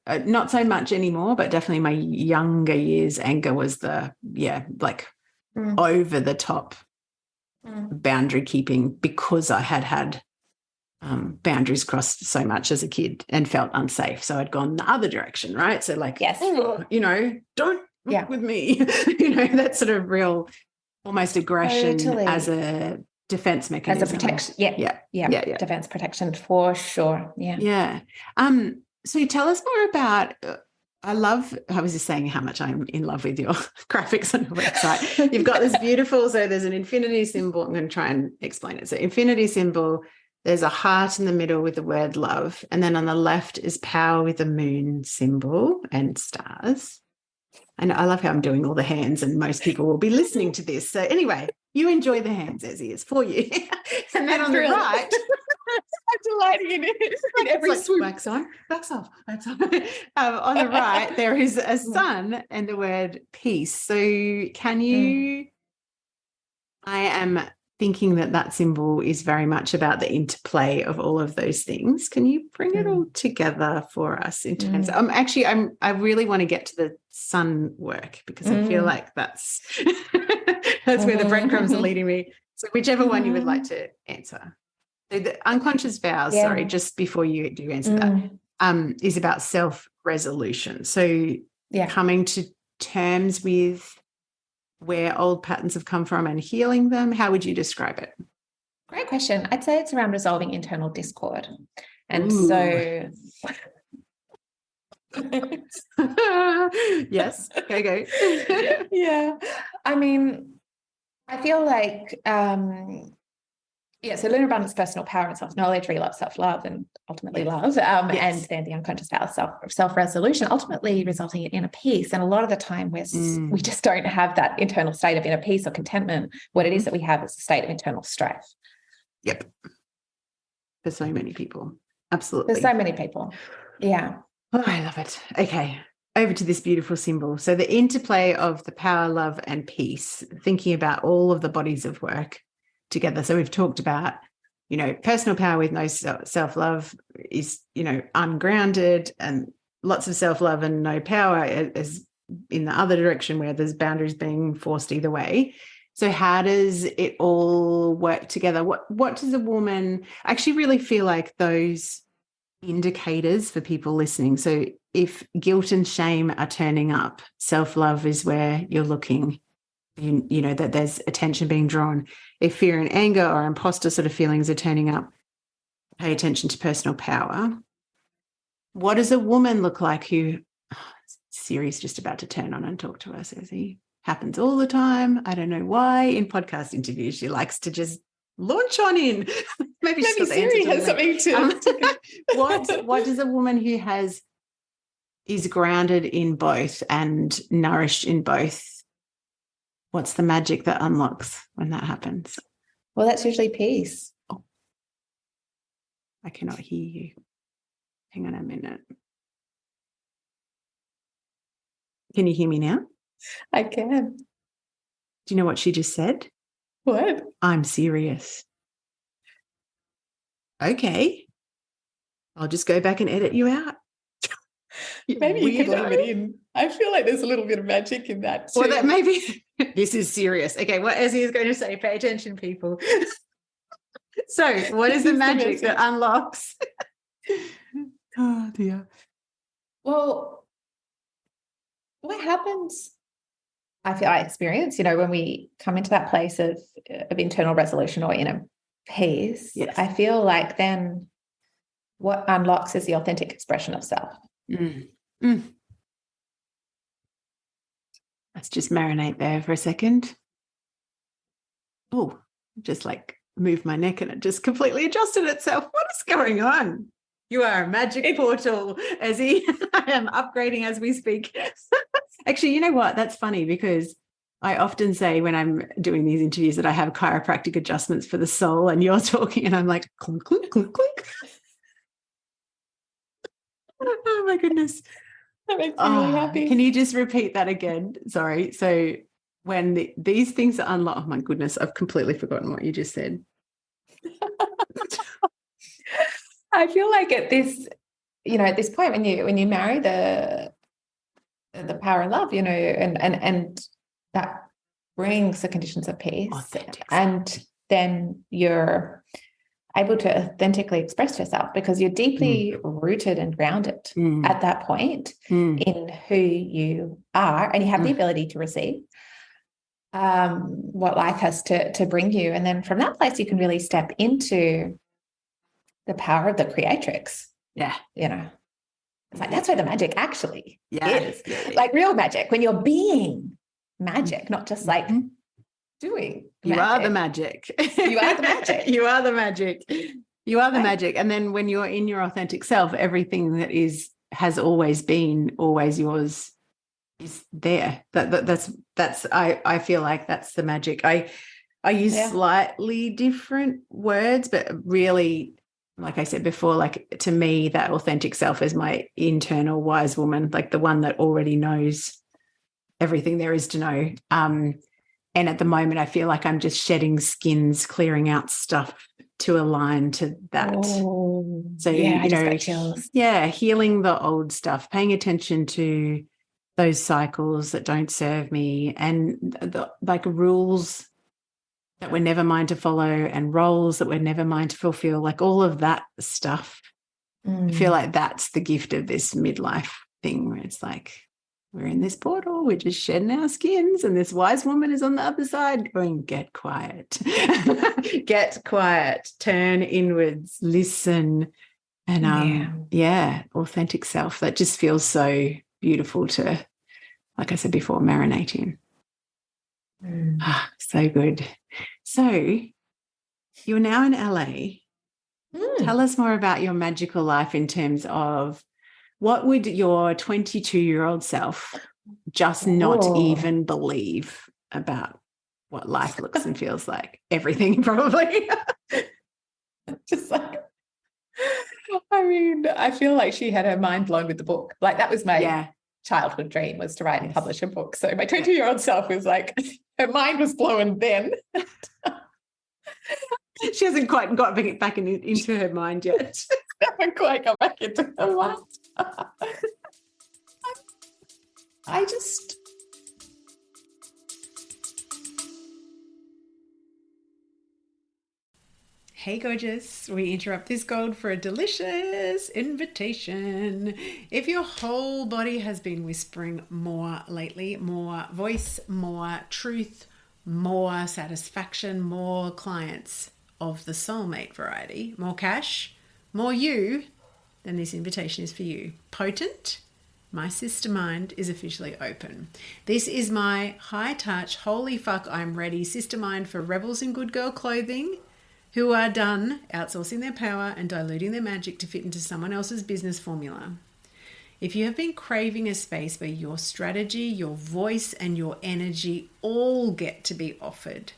not so much anymore, but definitely my younger years, anger was the, over the top boundary keeping, because I had boundaries crossed so much as a kid and felt unsafe. So I'd gone the other direction, right? So like, don't fuck with me. That sort of real almost aggression as a defense mechanism. As a protection. Defense protection for sure. So tell us more about, I was just saying how much I'm in love with your graphics on your website. You've got this beautiful, so there's an infinity symbol. I'm going to try and explain it. So infinity symbol, there's a heart in the middle with the word love. And then on the left is power with a moon symbol and stars. And I love how I'm doing all the hands, and most people will be listening to this. So anyway, you enjoy the hands, Ezzie. It's for you. And then on the right, I'm delighting in it. In every swoop. Wax on, wax off, wax off. On the right, there is a sun and the word peace. So can you, I am thinking that symbol is very much about the interplay of all of those things. Can you bring it all together for us in terms of, I really want to get to the sun work, because I feel like that's where the breadcrumbs are leading me. So whichever one you would like to answer. So the unconscious vows, sorry, just before you do answer that. is about self-resolution. So coming to terms with where old patterns have come from and healing them. How would you describe it? Great question. I'd say it's around resolving internal discord. And yes, go. Yeah. I mean, I feel like, so lunar abundance, personal power and self-knowledge, real love, self-love, and ultimately love, and then the unconscious power, self-resolution, ultimately resulting in inner peace. And a lot of the time we just don't have that internal state of inner peace or contentment. What it is that we have is a state of internal strife. Yep. For so many people. Absolutely. For so many people. Yeah. Oh, I love it. Okay. Over to this beautiful symbol. So the interplay of the power, love, and peace, thinking about all of the bodies of work together. So we've talked about, personal power with no self-love is, ungrounded, and lots of self-love and no power is in the other direction where there's boundaries being forced either way. So how does it all work together? What does a woman actually really feel like those indicators for people listening? So if guilt and shame are turning up, self-love is where you're looking, you know that there's attention being drawn. If fear and anger or imposter sort of feelings are turning up, pay attention to personal power. What does a woman look like who, Siri's just about to turn on and talk to us, Ezzie? Happens all the time. I don't know why. In podcast interviews, she likes to just launch on in. Maybe Siri has something to. What does a woman who is grounded in both and nourished in both? What's the magic that unlocks when that happens? Well, that's usually peace. Oh, I cannot hear you. Hang on a minute. Can you hear me now? I can. Do you know what she just said? What? I'm serious. Okay. I'll just go back and edit you out. Maybe you could leave it in. I feel like there's a little bit of magic in that too. Well, that maybe this is serious. Okay, what Ezzie is going to say, pay attention, people. So what is the magic that unlocks? Oh, dear. Well, what happens, I experience, when we come into that place of internal resolution or inner peace, yes. I feel like then what unlocks is the authentic expression of self. Let's just marinate there for a second. Oh, just like moved my neck and it just completely adjusted itself. What is going on? You are a magic portal, Ezzie. I am upgrading as we speak. Actually, you know what? That's funny because I often say when I'm doing these interviews that I have chiropractic adjustments for the soul, and you're talking and I'm like, clunk, clunk, clunk, clunk. Oh, my goodness. That makes me really happy. Can you just repeat that again? Sorry. So when these things are unlocked, oh, my goodness, I've completely forgotten what you just said. I feel like at this point when you marry the power of love, and that brings the conditions of peace, authentic, and then you're able to authentically express yourself because you're deeply rooted and grounded at that point in who you are, and you have the ability to receive what life has to bring you, and then from that place you can really step into the power of the creatrix. Yeah. It's like that's where the magic actually is. Yeah. Like real magic, when you're being magic, not just like doing you magic. Are the magic. You are the magic. You are the magic. You are the magic. And then when you're in your authentic self, everything that has always been always yours is there. That's I feel like that's the magic. I use slightly different words, but really, like I said before, like to me, that authentic self is my internal wise woman, like the one that already knows everything there is to know. And at the moment, I feel like I'm just shedding skins, clearing out stuff to align to that. Oh, so, I just got chills. Healing the old stuff, paying attention to those cycles that don't serve me, and the rules that we're never mine to follow and roles that we're never mine to fulfill, like all of that stuff I feel like that's the gift of this midlife thing, where it's like, we're in this portal, we're just shedding our skins, and this wise woman is on the other side going, get quiet, get quiet, turn inwards, listen. And authentic self. That just feels so beautiful to, like I said before, marinate in. So good. So you're now in LA. Tell us more about your magical life in terms of what would your 22-year-old self just not even believe about what life looks and feels like? Everything, probably. Just like, I mean, I feel like she had her mind blown with the book. Like, that was my childhood dream, was to write and publish a book. So my 22-year-old self was like, her mind was blown then. She hasn't quite got back into her mind yet. She hasn't quite got back into her mind. I just... Hey gorgeous, we interrupt this gold for a delicious invitation. If your whole body has been whispering more lately, more voice, more truth, more satisfaction, more clients of the soulmate variety, more cash, more you, then this invitation is for you. Potent, my sister mind is officially open. This is my high touch, holy fuck, I'm ready sister mind for rebels in good girl clothing who are done outsourcing their power and diluting their magic to fit into someone else's business formula. If you have been craving a space where your strategy, your voice, and your energy all get to be offered,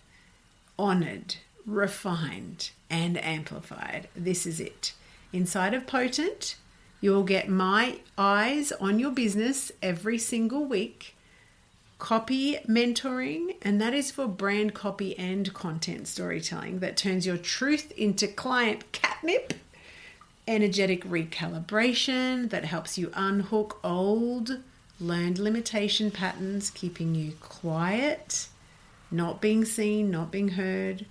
honored, refined, and amplified, this is it. Inside of Potent, you'll get my eyes on your business every single week, copy mentoring, and that is for brand copy and content storytelling that turns your truth into client catnip, energetic recalibration that helps you unhook old learned limitation patterns, keeping you quiet, not being seen, not being heard,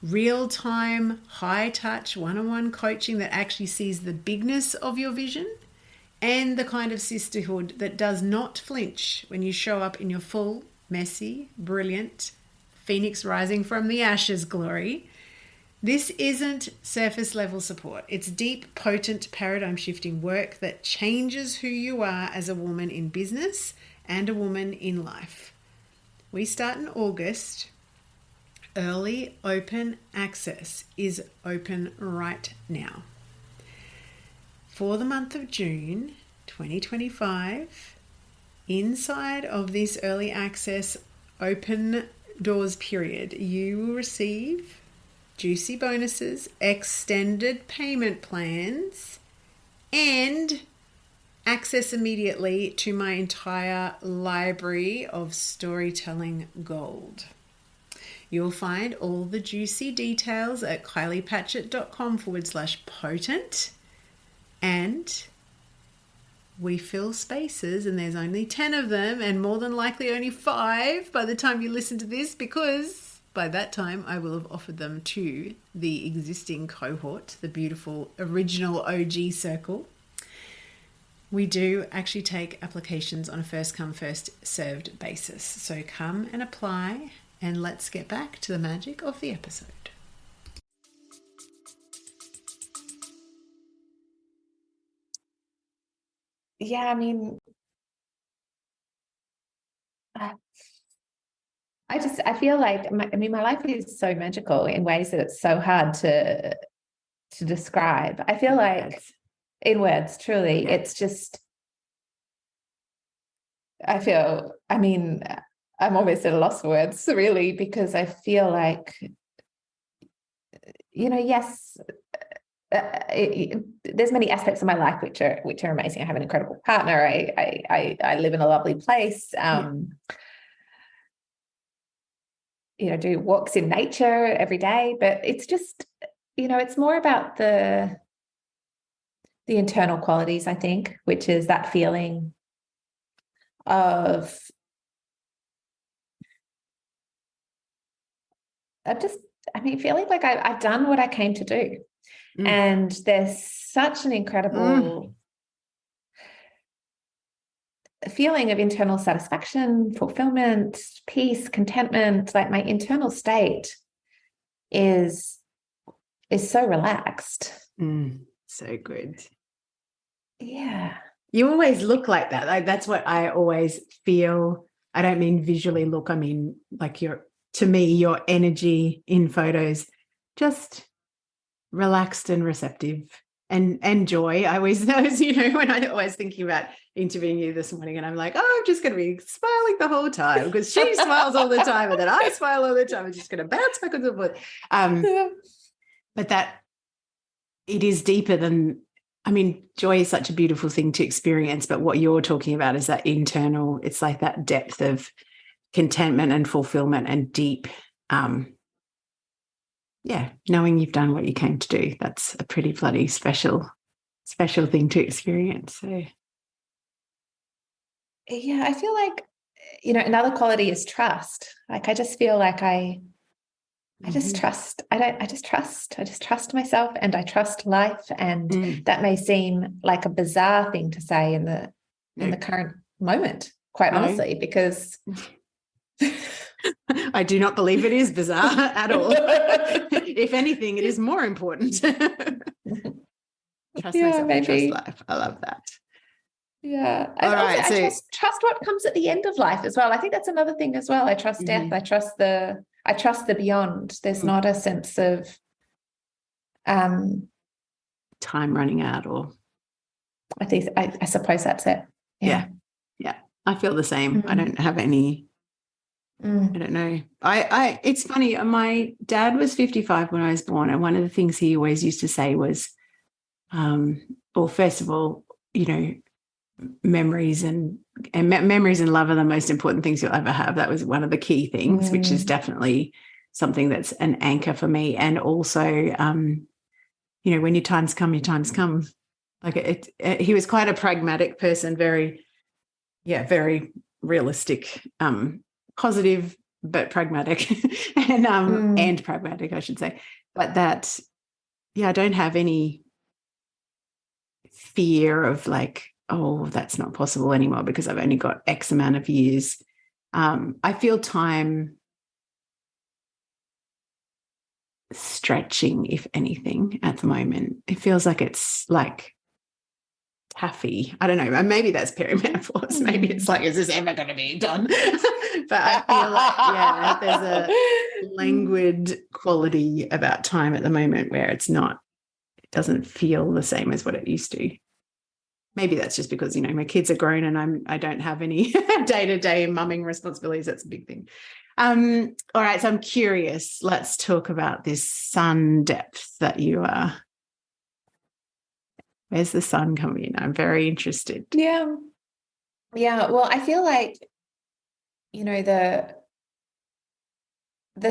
real-time, high-touch, one-on-one coaching that actually sees the bigness of your vision, and the kind of sisterhood that does not flinch when you show up in your full, messy, brilliant, phoenix rising from the ashes glory. This isn't surface level support. It's deep, potent, paradigm shifting work that changes who you are as a woman in business and a woman in life. We start in August. Early open access is open right now. For the month of June 2025, inside of this early access open doors period, you will receive juicy bonuses, extended payment plans, and access immediately to my entire library of storytelling gold. You'll find all the juicy details at kyliepatchett.com/potent. And we fill spaces, and there's only 10 of them, and more than likely only 5 by the time you listen to this, because by that time I will have offered them to the existing cohort, the beautiful original OG circle. We do actually take applications on a first come, first served basis. So come and apply, and let's get back to the magic of the episode. Yeah, I mean, I feel like my life is so magical in ways that it's so hard to describe. I feel like in words, truly, it's just, I'm almost at a loss for words, really, because I feel like, yes, there's many aspects of my life which are amazing. I have an incredible partner. I live in a lovely place. Do walks in nature every day, but it's just, it's more about the internal qualities, I think, which is that feeling of feeling like I've done what I came to do. And there's such an incredible feeling of internal satisfaction, fulfillment, peace, contentment. Like my internal state is so relaxed. So good. Yeah. You always look like that. Like that's what I always feel. I don't mean visually look. I mean like to me, your energy in photos, just relaxed and receptive and joy. I was, when I was thinking about interviewing you this morning and I'm like, oh, I'm just going to be smiling the whole time because she smiles all the time and then I smile all the time. I'm just going to bounce back and forth. But that it is deeper than, joy is such a beautiful thing to experience, but what you're talking about is that internal, it's like that depth of contentment and fulfillment and deep, knowing you've done what you came to do. That's a pretty bloody special thing to experience. So yeah, I feel like, another quality is trust. Like I just feel like I just trust. I just trust myself and I trust life. And that may seem like a bizarre thing to say in the current moment, quite honestly, because I do not believe it is bizarre at all. If anything, it is more important. Trust myself and trust life. I love that. Yeah. And also, I trust what comes at the end of life as well. I think that's another thing as well. I trust death. I trust the beyond. There's not a sense of time running out, or I suppose that's it. Yeah. I feel the same. I don't have any. I don't know. It's funny. My dad was 55 when I was born, and one of the things he always used to say was, well, first of all, memories and memories and love are the most important things you'll ever have. That was one of the key things, which is definitely something that's an anchor for me. And also, when your times come, your times come. Like he was quite a pragmatic person, very realistic, positive but pragmatic, and pragmatic, I should say. But that, I don't have any fear of like, oh, that's not possible anymore because I've only got X amount of years. I feel time stretching, if anything, at the moment. It feels like it's like taffy. I don't know. Maybe that's perimenopause. Maybe it's like, is this ever going to be done? But I feel like, there's a languid quality about time at the moment where it doesn't feel the same as what it used to. Maybe that's just because, my kids are grown and I don't have any day-to-day mumming responsibilities. That's a big thing. All right. So I'm curious. Let's talk about this sun depth that you are. Where's the sun coming in? I'm very interested. Yeah. Well, I feel like, the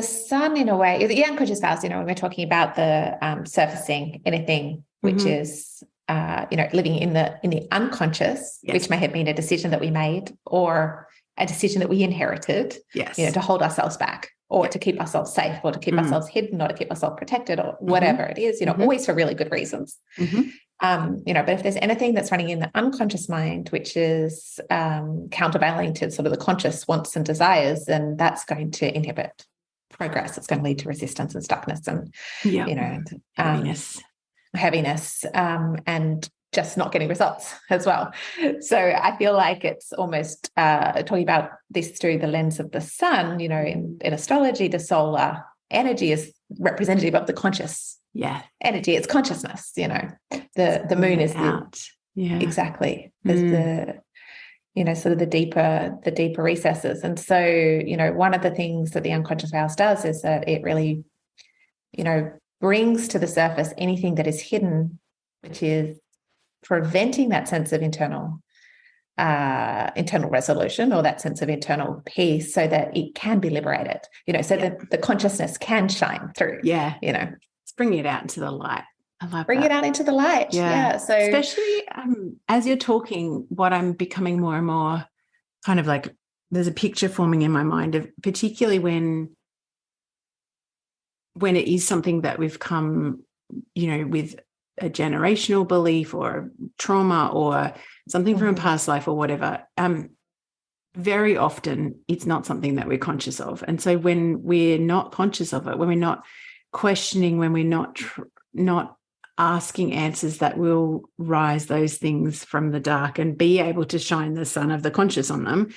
sun in a way, the unconscious vows, when we're talking about the surfacing anything, which is, living in the unconscious, which may have been a decision that we made or a decision that we inherited, to hold ourselves back or to keep ourselves safe or to keep ourselves hidden or to keep ourselves protected or whatever it is, always for really good reasons. But if there's anything that's running in the unconscious mind, which is countervailing to sort of the conscious wants and desires, then that's going to inhibit progress. It's going to lead to resistance and stuckness and, heaviness, and just not getting results as well. So I feel like it's almost talking about this through the lens of the sun, in astrology, the solar energy is representative of the conscious energy. It's consciousness, the moon is exactly. There's sort of the deeper recesses. And so, one of the things that the unconscious vows does is that it really, brings to the surface anything that is hidden, which is preventing that sense of internal resolution or that sense of internal peace so that it can be liberated, so that the consciousness can shine through. It's bringing it out into the light. I love Bring it out into the light. So especially as you're talking, what I'm becoming more and more kind of like, there's a picture forming in my mind of particularly when it is something that we've come with a generational belief or trauma or something from a past life or whatever, very often it's not something that we're conscious of. And so when we're not conscious of it, when we're not questioning, when we're not asking answers that will rise those things from the dark and be able to shine the sun of the conscious on them,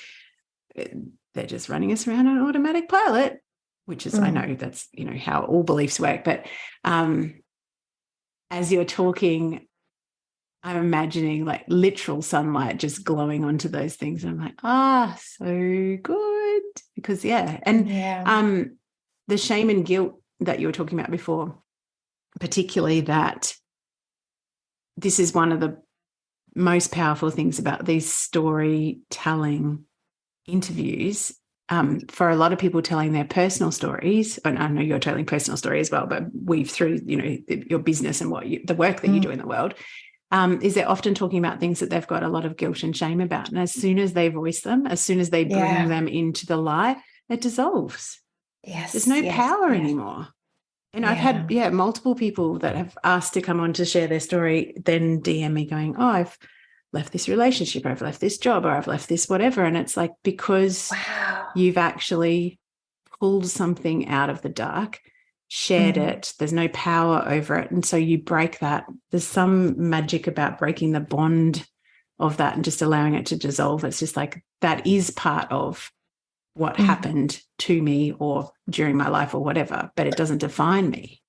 they're just running us around on an automatic pilot, which is, I know that's, how all beliefs work. But as you're talking, I'm imagining like literal sunlight just glowing onto those things. And I'm like, so good. Because, the shame and guilt that you were talking about before, particularly that this is one of the most powerful things about these storytelling interviews. For a lot of people telling their personal stories, and I know you're telling personal story as well, but weave through, your business and the work that you do in the world, is they're often talking about things that they've got a lot of guilt and shame about. And as soon as they voice them, as soon as they bring them into the light, it dissolves. Yes. There's no power anymore. And I've had, multiple people that have asked to come on to share their story, then DM me going, I've left this relationship, or I've left this job, or I've left this whatever. And it's like, because you've actually pulled something out of the dark, shared it, there's no power over it. And so you break that. There's some magic about breaking the bond of that and just allowing it to dissolve. It's just like, that is part of what happened to me or during my life or whatever, but it doesn't define me.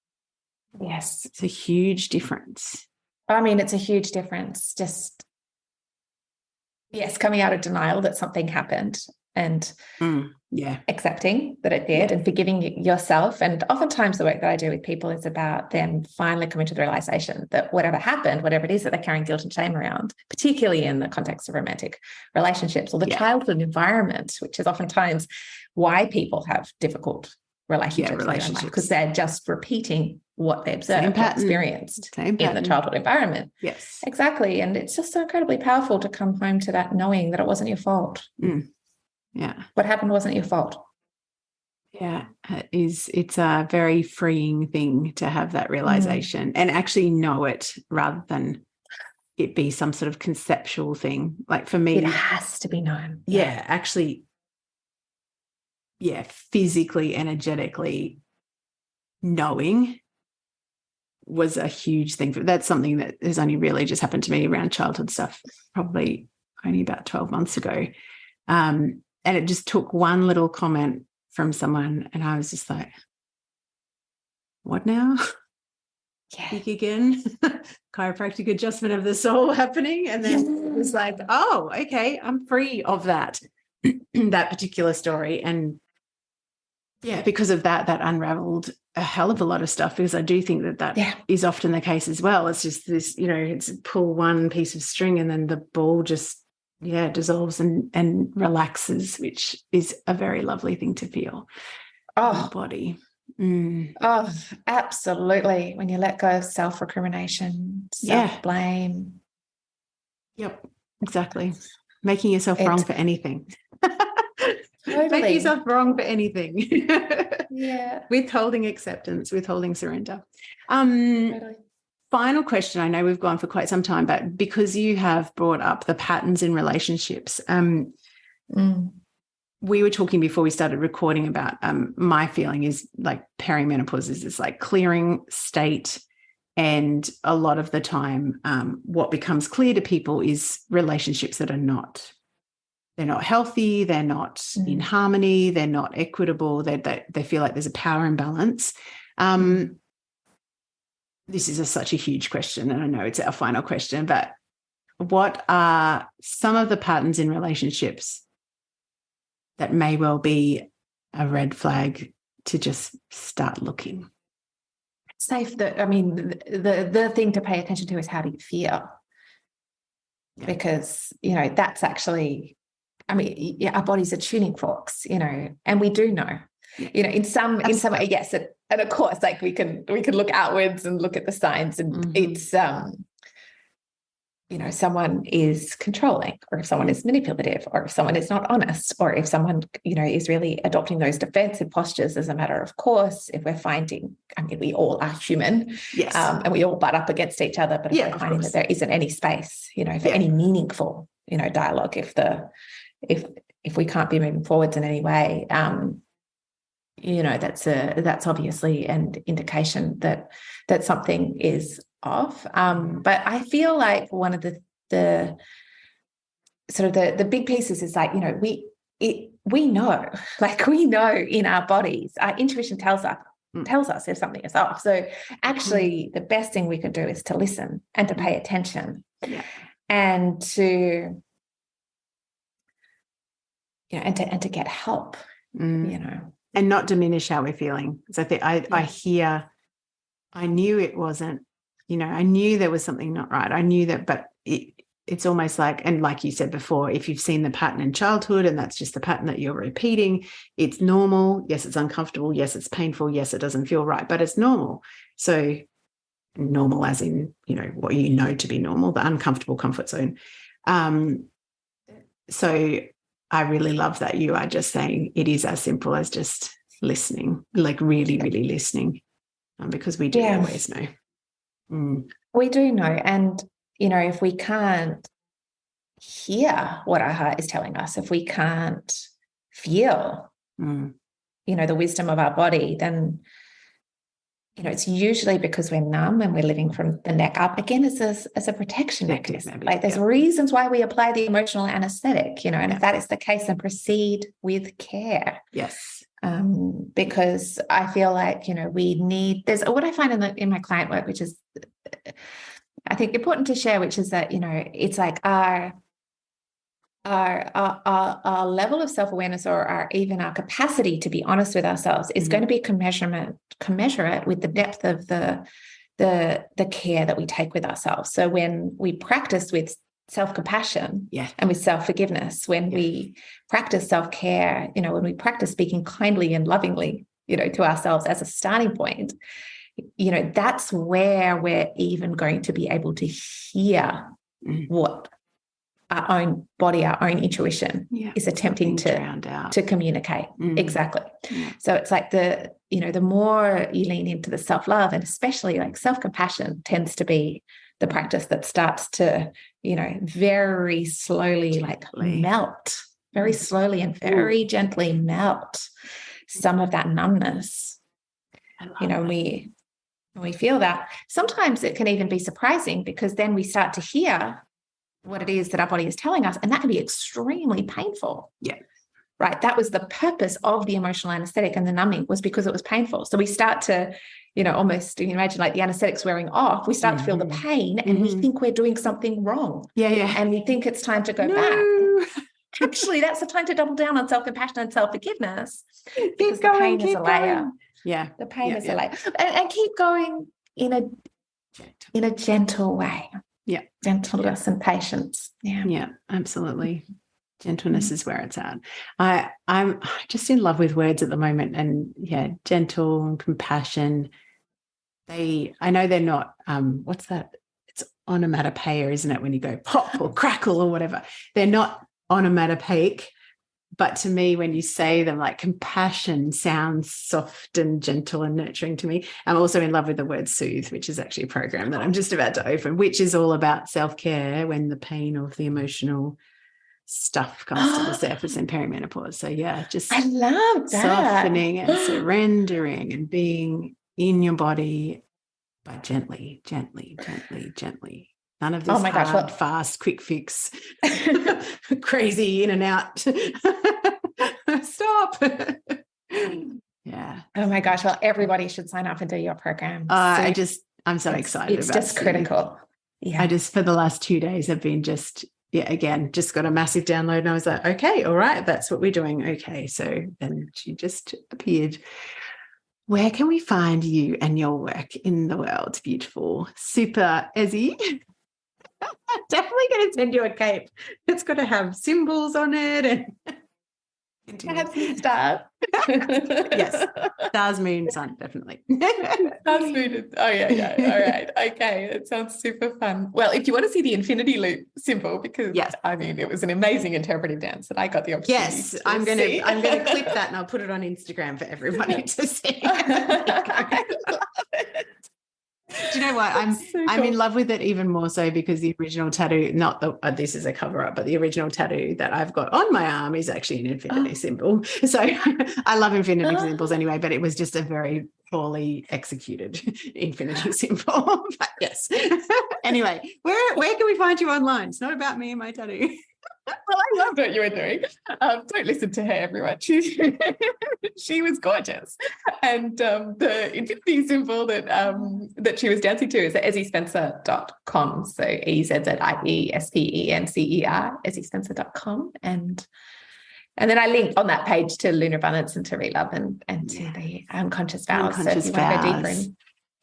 Yes. It's a huge difference. I mean, it's a huge difference. Just, coming out of denial that something happened and accepting that it did and forgiving yourself. And oftentimes the work that I do with people is about them finally coming to the realization that whatever happened, whatever it is that they're carrying guilt and shame around, particularly in the context of romantic relationships or the childhood environment, which is oftentimes why people have difficult relationships. Because they're just repeating what they observed or experienced in the childhood environment. Yes. Exactly. And it's just so incredibly powerful to come home to that knowing that it wasn't your fault. Yeah. What happened wasn't your fault. Yeah. It's a very freeing thing to have that realization and actually know it rather than it be some sort of conceptual thing. Like for me, it has to be known. Yeah. Actually, physically, energetically knowing was a huge thing. That's something that has only really just happened to me around childhood stuff, probably only about 12 months ago. And it just took one little comment from someone and I was just like, what now? Speak again. Chiropractic adjustment of the soul happening. And then it was like, oh, okay, I'm free of that, that particular story. And because of that unraveled a hell of a lot of stuff, because I do think that is often the case as well. It's just this, it's pull one piece of string and then the ball just, dissolves and relaxes, which is a very lovely thing to feel in the body. Oh, absolutely. When you let go of self-recrimination, self-blame. Yep, exactly. Making yourself wrong for anything. Totally. Make yourself wrong for anything. Withholding acceptance, withholding surrender. Totally. Final question. I know we've gone for quite some time, but because you have brought up the patterns in relationships, we were talking before we started recording about my feeling is like perimenopause is this like clearing state. And a lot of the time, what becomes clear to people is relationships that they're not healthy, they're not in harmony, they're not equitable, they feel like there's a power imbalance. This is such a huge question, and I know it's our final question, but what are some of the patterns in relationships that may well be a red flag to just start looking? Safe. The thing to pay attention to is how do you feel? Because, that's actually, our bodies are tuning forks, and we do know, in some way, yes. And of course, like we can look outwards and look at the signs and it's, someone is controlling, or if someone is manipulative, or if someone is not honest, or if someone, is really adopting those defensive postures as a matter of course, if we're finding, we all are human, Yes. And we all butt up against each other, but if we're finding that there isn't any space, for any meaningful, dialogue, if we can't be moving forwards in any way, that's obviously an indication that something is off. But I feel like one of the sort of the big pieces is like, we know, like we know in our bodies, our intuition tells us if something is off. So actually the best thing we could do is to listen and to pay attention, and to and to get help, and not diminish how we're feeling. So I think I knew it wasn't, I knew there was something not right. I knew that, but it's almost like, and like you said before, if you've seen the pattern in childhood and that's just the pattern that you're repeating, it's normal. Yes, it's uncomfortable. Yes, it's painful. Yes, it doesn't feel right, but it's normal. So normal as in, what to be normal, the uncomfortable comfort zone. So I really love that you are just saying it is as simple as just listening, like really, really listening, because we do always know. We do know. And, if we can't hear what our heart is telling us, if we can't feel, the wisdom of our body, then, it's usually because we're numb and we're living from the neck up. Again, as a protection mechanism. Like there's reasons why we apply the emotional anesthetic, and if that is the case, then proceed with care. Yes. Because I feel like, we need, there's what I find in my client work, which is, I think, important to share, which is that, it's like our level of self-awareness, or even our capacity to be honest with ourselves, is going to be commensurate with the depth of the care that we take with ourselves. So when we practice with self-compassion and with self-forgiveness, when we practice self-care, when we practice speaking kindly and lovingly, to ourselves as a starting point, that's where we're even going to be able to hear what our own body, our own intuition is attempting to communicate. Exactly. So it's like the more you lean into the self-love, and especially like self-compassion tends to be the practice that starts to, very slowly melt, very slowly and very gently melt some of that numbness. When we feel that, sometimes it can even be surprising, because then we start to hear what it is that our body is telling us, and that can be extremely painful. Yeah. Right. That was the purpose of the emotional anesthetic and the numbing, was because it was painful. So we start to, almost, you can imagine like the anesthetic's wearing off, we start to feel the pain, and we think we're doing something wrong. Yeah. And we think it's time to go back. Actually, that's the time to double down on self-compassion and self-forgiveness, because the pain is a layer. Yeah. The pain is a layer. And keep going in a gentle way. Yeah. Gentleness and patience. Yeah, absolutely. Gentleness is where it's at. I'm just in love with words at the moment, and gentle and compassion. I know they're not, what's that? It's onomatopoeia, isn't it? When you go pop or crackle or whatever, they're not onomatopoeic. But to me, when you say them, like compassion sounds soft and gentle and nurturing to me. I'm also in love with the word soothe, which is actually a program that I'm just about to open, which is all about self-care when the pain of the emotional stuff comes to the surface in perimenopause. So just I love that. Softening and surrendering and being in your body, but gently. None of this hard, fast, quick fix, crazy in and out. Stop. Yeah. Oh my gosh. Well, everybody should sign up and do your program. I'm so excited. It's just critical. Yeah. For the last 2 days, I've been just got a massive download, and I was like, okay, all right, that's what we're doing. Okay. So then she just appeared. Where can we find you and your work in the world, beautiful, super Ezzie? Definitely going to send you a cape. It's got to have symbols on it. And Cats and stars. Yes. Stars, moon, sun, definitely. Stars, moon. Oh, yeah. All right. Okay. It sounds super fun. Well, if you want to see the infinity loop symbol, because I mean, it was an amazing interpretive dance that I got the opportunity to I'm going see. to clip that and I'll put it on Instagram for everybody to see. I love it. Do you know what? I'm cool. in love with it even more so because the original tattoo, not the this is a cover up, but the original tattoo that I've got on my arm is actually an infinity symbol. So I love infinity symbols anyway, but it was just a very poorly executed infinity symbol. But yes. Anyway, where can we find you online? It's not about me and my tattoo. Well, I loved what you were doing. Don't listen to her, everyone. She was gorgeous. And the infinity symbol that she was dancing to is at EzzieSpencer.com. So EZZIESPENCER, EzzieSpencer.com. And then I linked on that page to Lunar Abundance and to Relove and to the Unconscious Vows. So if you want to go deeper in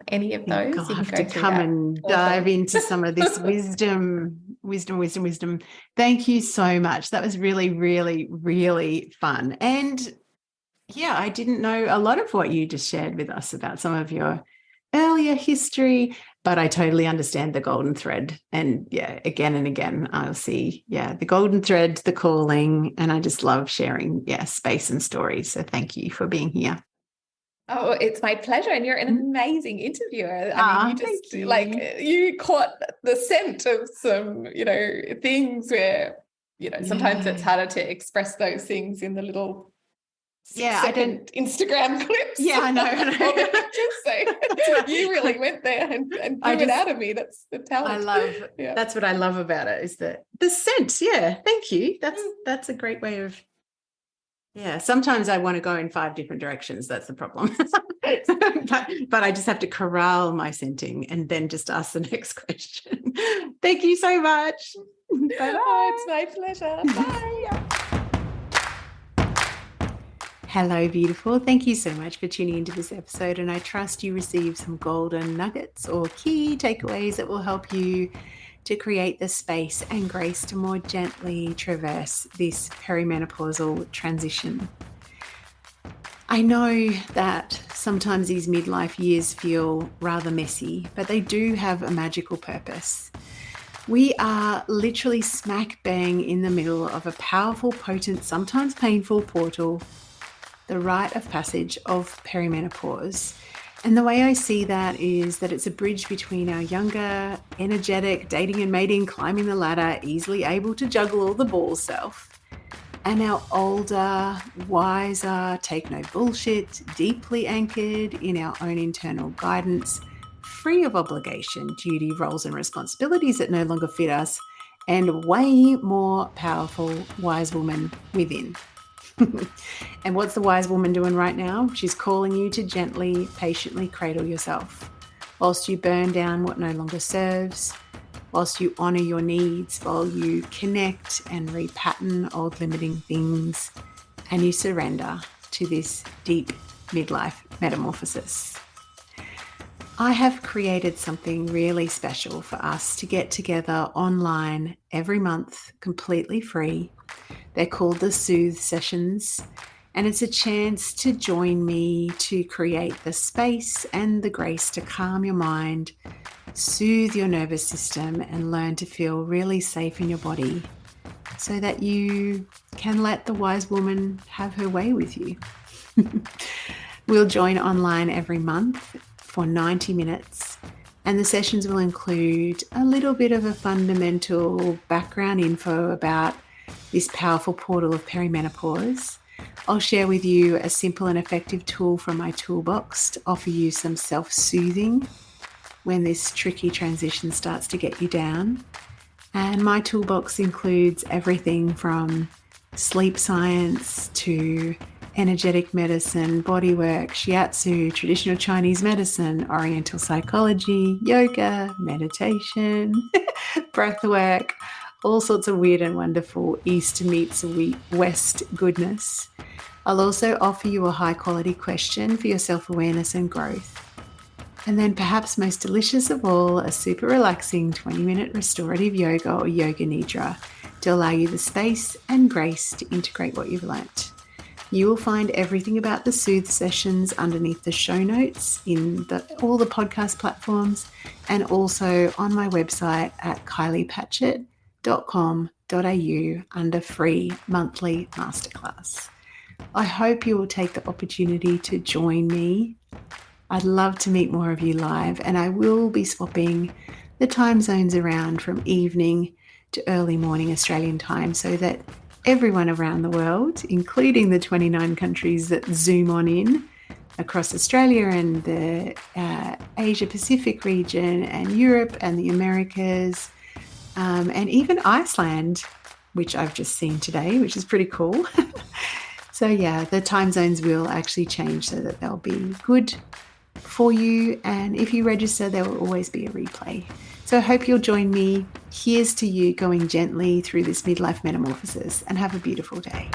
any of those, you'll you have can to come and dive into some of this wisdom. Thank you so much. That was really, really, really fun. And yeah, I didn't know a lot of what you just shared with us about some of your earlier history, but I totally understand the golden thread. And yeah, again and again, I'll see, the golden thread, the calling, and I just love sharing, space and stories. So thank you for being here. Oh, it's my pleasure. And you're an amazing interviewer. I mean, you caught the scent of some, things where, sometimes it's harder to express those things in the little I don't Instagram clips. Yeah, I know. So you really went there and drew it out of me. That's the talent. That's what I love about it is the scent. Yeah, thank you. That's a great way of. Yeah, sometimes I want to go in 5 different directions. That's the problem. but I just have to corral my scenting and then just ask the next question. Thank you so much. Bye-bye. Oh, it's my pleasure. Bye. Hello, beautiful. Thank you so much for tuning into this episode, and I trust you received some golden nuggets or key takeaways that will help you to create the space and grace to more gently traverse this perimenopausal transition. I know that sometimes these midlife years feel rather messy, but they do have a magical purpose. We are literally smack bang in the middle of a powerful, potent, sometimes painful portal, the rite of passage of perimenopause. And the way I see that is that it's a bridge between our younger, energetic, dating and mating, climbing the ladder, easily able to juggle all the balls self, and our older, wiser, take no bullshit, deeply anchored in our own internal guidance, free of obligation, duty, roles and responsibilities that no longer fit us, and way more powerful wise woman within. And what's the wise woman doing right now? She's calling you to gently, patiently cradle yourself whilst you burn down what no longer serves, whilst you honor your needs, while you connect and repattern old limiting things, and you surrender to this deep midlife metamorphosis. I have created something really special for us to get together online every month, completely free. They're called the Soothe Sessions, and it's a chance to join me to create the space and the grace to calm your mind, soothe your nervous system, and learn to feel really safe in your body so that you can let the wise woman have her way with you. We'll join online every month for 90 minutes, and the sessions will include a little bit of a fundamental background info about this powerful portal of perimenopause. I'll share with you a simple and effective tool from my toolbox to offer you some self-soothing when this tricky transition starts to get you down. And my toolbox includes everything from sleep science to energetic medicine, bodywork, shiatsu, traditional Chinese medicine, oriental psychology, yoga, meditation, breathwork, all sorts of weird and wonderful East meets West goodness. I'll also offer you a high quality question for your self-awareness and growth. And then perhaps most delicious of all, a super relaxing 20-minute restorative yoga or yoga nidra to allow you the space and grace to integrate what you've learnt. You will find everything about the Soothe sessions underneath the show notes in all the podcast platforms, and also on my website at kyliepatchett.com.au under free monthly masterclass. I hope you will take the opportunity to join me. I'd love to meet more of you live, and I will be swapping the time zones around from evening to early morning Australian time so that everyone around the world, including the 29 countries that Zoom on in across Australia and the Asia Pacific region and Europe and the Americas, and even Iceland, which I've just seen today, which is pretty cool. So yeah, the time zones will actually change so that they'll be good for you. And if you register, there will always be a replay. So I hope you'll join me. Here's to you going gently through this midlife metamorphosis, and have a beautiful day.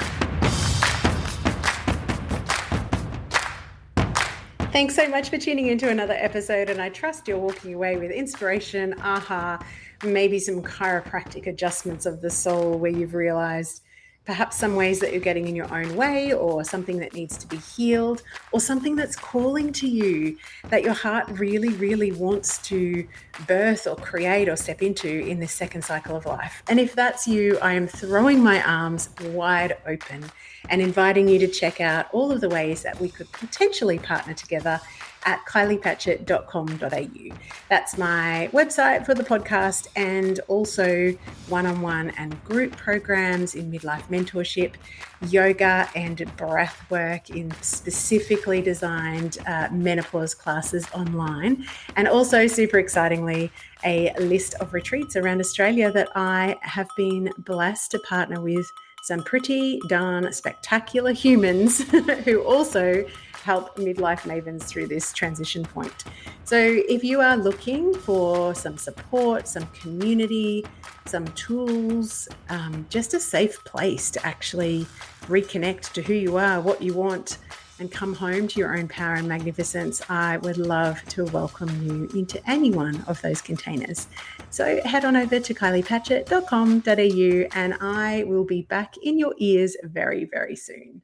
Thanks so much for tuning into another episode, and I trust you're walking away with inspiration, aha, maybe some chiropractic adjustments of the soul where you've realized perhaps some ways that you're getting in your own way, or something that needs to be healed, or something that's calling to you that your heart really, really wants to birth or create or step into in this second cycle of life. And if that's you, I am throwing my arms wide open and inviting you to check out all of the ways that we could potentially partner together at kyliepatchett.com.au. That's my website for the podcast, and also one-on-one and group programs in midlife mentorship, yoga and breath work in specifically designed menopause classes online, and also, super excitingly, a list of retreats around Australia that I have been blessed to partner with some pretty darn spectacular humans who also help midlife mavens through this transition point. So if you are looking for some support, some community, some tools, just a safe place to actually reconnect to who you are, what you want, and come home to your own power and magnificence, I would love to welcome you into any one of those containers. So head on over to kyliepatchett.com.au, and I will be back in your ears very, very soon.